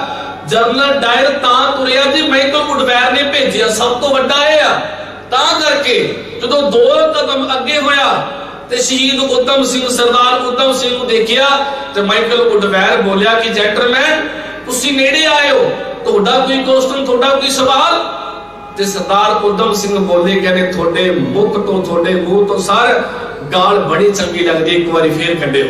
ਜਨਰਲ ਡਾਇਰ ਤਾਂ ਤੁਰਿਆ ਜੀ ਮਾਈਕਲ ਵੁੱਡਵੈਰ ਨੇ ਭੇਜਿਆ, ਸਭ ਤੋਂ ਵੱਡਾ ਇਹ ਆ। ਤਾਂ ਕਰਕੇ ਜਦੋਂ 2 ਕਦਮ ਅੱਗੇ ਹੋਇਆ ਤੇ ਸ਼ਹੀਦ ਊਧਮ ਸਿੰਘ, ਸਰਦਾਰ ਊਧਮ ਸਿੰਘ ਨੂੰ ਦੇਖਿਆ ਤੇ ਮਾਈਕਲ ਵੁੱਡਵੈਰ ਬੋਲਿਆ ਕਿ ਜੈਂਟਲਮੈਨ ਤੁਸੀਂ ਨੇੜੇ ਆਏ ਹੋ, ਤੁਹਾਡਾ ਕੋਈ ਕੁਐਸਚਨ, ਤੁਹਾਡਾ ਕੋਈ ਸਵਾਲ? ਤੇ ਸਰਦਾਰ ਊਧਮ ਸਿੰਘ ਬੋਲੇ, ਕਹਿੰਦੇ ਤੁਹਾਡੇ ਮੁਖ ਤੋਂ, ਤੁਹਾਡੇ ਮੂੰਹ ਤੋਂ ਸਰ ਗਾਲ ਬੜੀ ਚੰਗੀ ਲੱਗਦੀ, ਇੱਕ ਵਾਰੀ ਫੇਰ ਕੱਢਿਓ,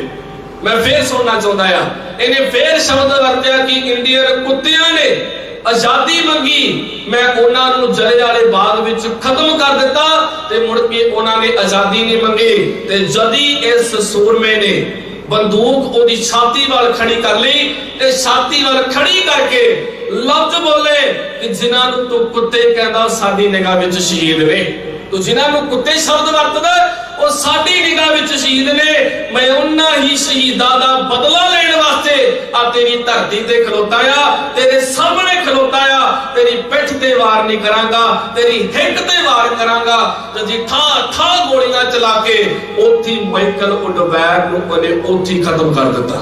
ਮੈਂ ਫੇਰ ਸੁਣਨਾ ਚਾਹੁੰਦਾ ਆ। ਇਹਨੇ ਫੇਰ ਸ਼ਬਦ ਵਰਤਿਆ ਕਿ ਇੰਡੀਅਨ ਕੁੱਤਿਆਂ ਨੇ ਆਜ਼ਾਦੀ ਮੰਗੀ, ਮੈਂ ਉਹਨਾਂ ਨੂੰ ਜਲਿਆਂਵਾਲੇ ਬਾਗ ਵਿੱਚ ਖਤਮ ਕਰ ਦਿੱਤਾ ਤੇ ਮੁੜ ਕੇ ਉਹਨਾਂ ਨੇ ਆਜ਼ਾਦੀ ਨਹੀਂ ਮੰਗੀ। ਤੇ ਜਦੀ ਇਸ ਸੂਰਮੇ ਨੇ ਬੰਦੂਕ ਉਹਦੀ ਛਾਤੀ ਵੱਲ ਖੜੀ ਕਰ ਲਈ ਤੇ ਛਾਤੀ ਵੱਲ ਖੜੀ ਕਰਕੇ ਲਫ਼ਜ਼ ਬੋਲੇ ਕਿ ਜਿਨ੍ਹਾਂ ਨੂੰ ਤੂੰ ਕੁੱਤੇ ਕਹਿੰਦਾ ਸਾਡੀ ਨਿਗਾਹ ਵਿੱਚ ਸ਼ਹੀਦ ਨੇ, ਤੂੰ ਜਿਨ੍ਹਾਂ ਨੂੰ ਕੁੱਤੇ ਸ਼ਬਦ ਵਰਤਦਾ ਉਹ ਸਾਡੀ ਨਿਗਾਹ ਵਿੱਚ ਸ਼ਹੀਦ ਨੇ। ਮੈਂ ਉਹਨਾਂ ਹੀ ਸ਼ਹੀਦਾਂ ਦਾ ਬਦਲਾ ਲੈਣ ਵਾਸਤੇ ਆ ਤੇਰੀ ਧਰਤੀ ਤੇ ਖਲੋਤਾ ਆ, ਤੇਰੇ ਸਾਹਮਣੇ ਖਲੋਤਾ ਆ, ਤੇਰੀ ਪਿੱਠ ਤੇ ਵਾਰ ਨਹੀਂ ਕਰਾਂਗਾ, ਤੇਰੀ ਹਿੱਕ ਤੇ ਵਾਰ ਕਰਾਂਗਾ। ਤੇ ਜੀ ਠਾ ਗੋਲੀਆਂ ਚਲਾ ਕੇ ਉੱਥੇ ਮਾਈਕਲ ਵੁੱਡਵੈਰ ਨੂੰ ਉਹਨੇ ਉੱਥੇ ਖਤਮ ਕਰ ਦਿੱਤਾ।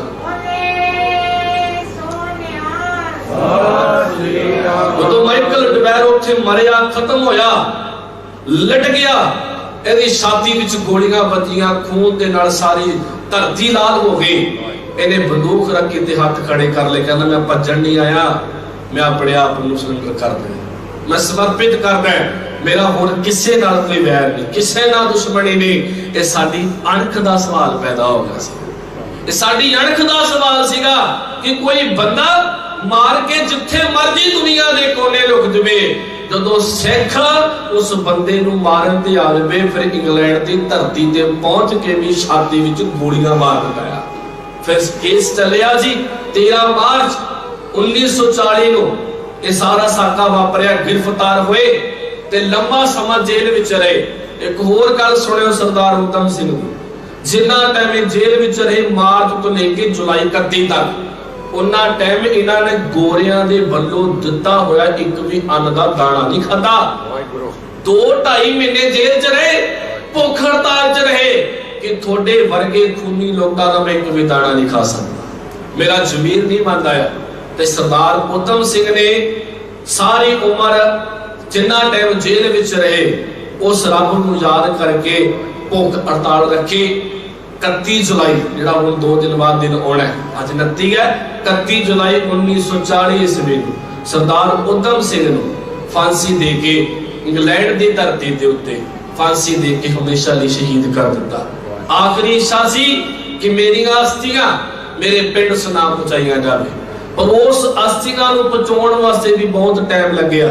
ਜਦੋਂ ਮਾਈਕਲ ਵੁੱਡਵੈਰ ਉੱਥੇ ਮਰਿਆ, ਖਤਮ ਹੋਇਆ, ਲਟ ਗਿਆ, ਇਹਦੀ ਛਾਤੀ ਵਿੱਚ ਗੋਲੀਆਂ ਵੱਜੀਆਂ, ਖੂਨ ਦੇ ਨਾਲ ਸਾਰੀ ਧਰਤੀ ਲਾਲ ਹੋ ਗਈ। ਇਹਨੇ ਬੰਦੂਕ ਰੱਖ ਕੇ ਤੇ ਹੱਥ ਖੜੇ ਕਰ ਲਏ, ਕਹਿੰਦਾ ਮੈਂ ਭੱਜਣ ਨਹੀਂ ਆਇਆ, ਮੈਂ ਆਪਣੇ ਆਪ ਨੂੰ ਸਰੰਗਰ ਕਰ ਦਿਆਂ, ਮੈਂ ਸਮਰਪਿਤ ਕਰਦਾ, ਮੇਰਾ ਹੁਣ ਕਿਸੇ ਨਾਲ ਕੋਈ ਵੈਰ ਨਹੀਂ, ਕਿਸੇ ਨਾਲ ਦੁਸ਼ਮਣੀ ਨਹੀਂ। ਇਹ ਸਾਡੀ ਅਣਖ ਦਾ ਸਵਾਲ ਪੈਦਾ ਹੋ ਗਿਆ ਸੀ, ਇਹ ਸਾਡੀ ਅਣਖ ਦਾ ਸਵਾਲ ਸੀਗਾ ਕਿ ਕੋਈ ਬੰਦਾ ਮਾਰ ਕੇ ਜਿੱਥੇ ਮਰਜੀ ਦੁਨੀਆ ਦੇ ਕੋਨੇ ਲੁਕ ਜਵੇ, ਜਦੋਂ ਸਿੱਖ ਉਸ ਬੰਦੇ ਨੂੰ ਮਾਰਨ ਤੇ ਆ ਜਾਵੇ ਫਿਰ ਇੰਗਲੈਂਡ ਦੀ ਧਰਤੀ ਤੇ ਪਹੁੰਚ ਕੇ ਵੀ ਛਾਤੀ ਵਿੱਚ ਗੋਲੀਆਂ ਮਾਰ ਦਿੰਦਾ। ਫਿਰ ਕੇਸ ਚੱਲਿਆ ਜੀ 13 ਮਾਰਚ 1940 ਨੂੰ ਇਹ ਸਾਰਾ ਸਾਕਾ ਵਾਪਰਿਆ, ਗ੍ਰਿਫਤਾਰ ਹੋਏ ਤੇ ਲੰਬਾ ਸਮਾਂ ਜੇਲ੍ਹ ਵਿੱਚ ਰਹੇ। ਇੱਕ ਹੋਰ ਗੱਲ ਸੁਣਿਓ ਸਰਦਾਰ ਊਧਮ ਸਿੰਘ ਦੀ, ਜਿੰਨਾ ਟਾਈਮ ਜੇਲ੍ਹ ਵਿੱਚ ਰਹੇ ਮਾਰਚ ਤੋਂ ਲੈ ਕੇ ਜੁਲਾਈ 31 ਤੱਕ, ਉਹਨਾਂ ਟਾਈਮ ਇਹਨਾਂ ਨੇ ਗੋਰਿਆਂ ਦੇ ਵੱਲੋਂ ਦਿੱਤਾ ਹੋਇਆ ਇੱਕ ਵੀ ਅੰਨ ਦਾ ਦਾਣਾ ਨਹੀਂ ਖਾਧਾ। 2-2.5 ਮਹੀਨੇ ਜੇਲ੍ਹ 'ਚ ਰਹੇ, ਭੁੱਖ ਹੜਤਾਲ 'ਚ ਰਹੇ ਕਿ ਤੁਹਾਡੇ ਵਰਗੇ ਖੂਨੀ ਲੋਕਾਂ ਦਾ ਮੈਂ ਇੱਕ ਵੀ ਦਾਣਾ ਨਹੀਂ ਖਾ ਸਕਦਾ, ਮੇਰਾ ਜ਼ਮੀਰ ਨਹੀਂ ਮੰਨਦਾ ਆ। ਤੇ ਸਰਦਾਰ ਊਧਮ ਸਿੰਘ ਨੇ ਸਾਰੀ ਉਮਰ ਜਿੰਨਾ ਟਾਈਮ ਜੇਲ੍ਹ ਵਿੱਚ ਰਹੇ ਉਸ ਰੱਬ ਨੂੰ ਯਾਦ ਕਰਕੇ ਭੁੱਖ ਹੜਤਾਲ ਰੱਖੀ। 31 ਜੁਲਾਈ ਜਿਹੜਾ ਹੁਣ 2 ਦਿਨ ਬਾਅਦ ਦਿਨ ਆਉਣਾ, ਅੱਜ 29 ਹੈ, 31 ਜੁਲਾਈ 1940 ਈਸਵੀ ਨੂੰ ਸਰਦਾਰ ਊਧਮ ਸਿੰਘ ਨੂੰ ਫਾਂਸੀ ਦੇ ਕੇ ਇੰਗਲੈਂਡ ਦੀ ਧਰਤੀ ਦੇ ਉੱਤੇ ਫਾਂਸੀ ਦੇ ਕੇ ਹਮੇਸ਼ਾ ਲਈ ਸ਼ਹੀਦ ਕਰ ਦਿੱਤਾ। ਆਖਰੀ ਇੱਛਾ ਸੀ ਕਿ ਮੇਰੀਆਂ ਅਸਥੀਆਂ ਮੇਰੇ ਪਿੰਡ ਸੁਨਾ ਪਹੁੰਚਾਈਆਂ ਜਾਵੇ, ਪਰ ਉਸ ਅਸਥੀਆਂ ਨੂੰ ਪਹੁੰਚਾਉਣ ਵਾਸਤੇ ਵੀ ਬਹੁਤ ਟਾਈਮ ਲੱਗਿਆ।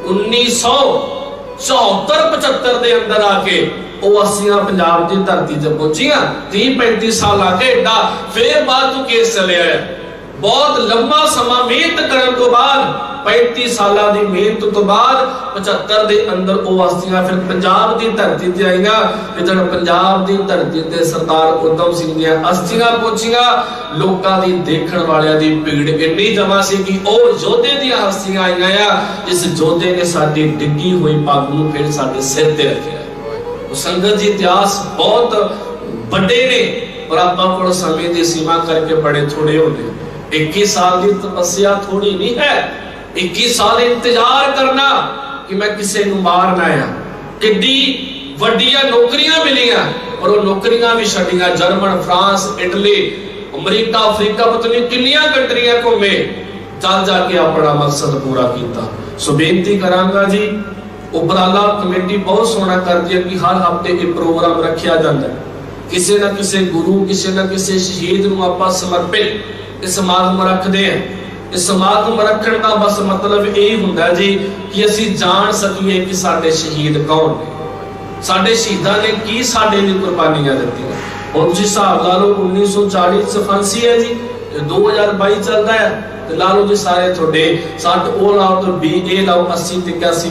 1974-75 ਦੇ ਅੰਦਰ ਆ ਕੇ ਉਹ ਅਸਥੀਆਂ ਪੰਜਾਬ ਦੀ ਧਰਤੀ ਤੇ ਪਹੁੰਚੀਆਂ। 30-35 ਸਾਲ ਆ ਕੇ ਏਡਾ ਫੇਰ ਬਾਅਦ ਤੋਂ ਕੇਸ ਚੱਲਿਆ ਹੈ। ਬਹੁਤ ਲੰਮਾ ਸਮਾਂ ਮਿਹਨਤ ਕਰਨ ਤੋਂ ਬਾਅਦ 35 ਸਾਲਾਂ ਦੀ ਮਿਹਨਤ ਤੋਂ ਬਾਅਦ 75 ਦੇ ਅੰਦਰ ਉਹ ਅਸਥੀਆਂ ਫਿਰ ਪੰਜਾਬ ਦੀ ਧਰਤੀ ਤੇ ਆਈਆਂ। ਜਦੋਂ ਪੰਜਾਬ ਦੀ ਧਰਤੀ ਤੇ ਸਰਦਾਰ ਊਧਮ ਸਿੰਘ ਦੀਆਂ ਅਸਥੀਆਂ ਪਹੁੰਚੀਆਂ, ਲੋਕਾਂ ਦੀ ਦੇਖਣ ਵਾਲਿਆਂ ਦੀ ਭੀੜ ਇੰਨੀ ਜਮਾ ਸੀ ਕਿ ਉਹ ਯੋਧੇ ਦੀਆਂ ਅਸਥੀਆਂ ਆਈਆਂ ਆ ਜਿਸ ਯੋਧੇ ਨੇ ਸਾਡੀ ਡਿੱਗੀ ਹੋਈ ਪੱਗ ਨੂੰ ਫਿਰ ਸਾਡੇ ਸਿਰ ਤੇ ਰੱਖਿਆ। ਸੰਗਤ ਜੀ ਇਤਿਹਾਸ ਬਹੁਤ ਵੱਡੇ ਨੇ ਪਰ ਆਪਾਂ ਕੋਲ ਸਮੇਂ ਦੀ ਸੀਮਾ ਕਰਕੇ ਬੜੇ ਥੋੜੇ ਹੁੰਦੇ। 21 ਸਾਲ ਦੀ ਤਪੱਸਿਆ ਥੋੜੀ ਨਹੀਂ ਹੈ। 21 ਸਾਲ ਇੰਤਜ਼ਾਰ ਕਰਨਾ ਕਿ ਮੈਂ ਕਿਸੇ ਨੂੰ ਮਾਰਨਾ ਆ। ਕਿੱਡੀ ਵੱਡੀਆਂ ਨੌਕਰੀਆਂ ਮਿਲੀਆਂ ਪਰ ਉਹ ਨੌਕਰੀਆਂ ਵੀ ਛੱਡੀਆਂ। German, France, Italy, America, Africa, ਪਤਾ ਨਹੀਂ ਕਿੰਨੀਆਂ ਕੰਟਰੀਆਂ ਘੁੰਮੇ, ਜਾ ਕੇ ਆਪਣਾ ਮਕਸਦ ਪੂਰਾ ਕੀਤਾ। ਸੋ ਬੇਨਤੀ ਕਰਾਂਗਾ ਜੀ, ਉਪਰਾਲਾ ਕਮੇਟੀ ਬਹੁਤ ਸੋਹਣਾ ਕਰਦੀ ਹੈ ਕਿ ਹਰ ਹਫ਼ਤੇ ਇਹ ਪ੍ਰੋਗਰਾਮ ਰੱਖਿਆ ਜਾਂਦਾ ਹੈ। ਕਿਸੇ ਨਾ ਕਿਸੇ ਗੁਰੂ, ਕਿਸੇ ਨਾ ਕਿਸੇ ਸ਼ਹੀਦ ਨੂੰ ਆਪਾਂ ਸਮਰਪਿਤ ਇਹ ਸਮਾਗਮ ਰੱਖਦੇ ਹਾਂ। ਇਹ ਸਮਾਗਮ ਰੱਖਣ ਦਾ ਬਸ ਮਤਲਬ ਇਹ ਹੁੰਦਾ ਜੀ ਕਿ ਅਸੀਂ ਜਾਣ ਸਕੀਏ ਕਿ ਸਾਡੇ ਸ਼ਹੀਦ ਕੌਣ ਨੇ, ਸਾਡੇ ਸ਼ਹੀਦਾਂ ਨੇ ਕੀ ਸਾਡੇ ਲਈ ਕੁਰਬਾਨੀਆਂ ਦਿੱਤੀਆਂ। ਹੁਣ ਤੁਸੀਂ ਹਿਸਾਬ ਲਾ ਲਓ 1940 ਚ ਫਾਂਸੀ ਹੈ ਜੀ, 2022 ਚੱਲਦਾ ਹੈ ਤੇ ਲਾ ਲਓ ਜੀ ਸਾਰੇ ਤੁਹਾਡੇ 60 ਉਹ ਲਾਓ ਤੇ 20 ਇਹ ਲਾਓ 80 ਤੇ 81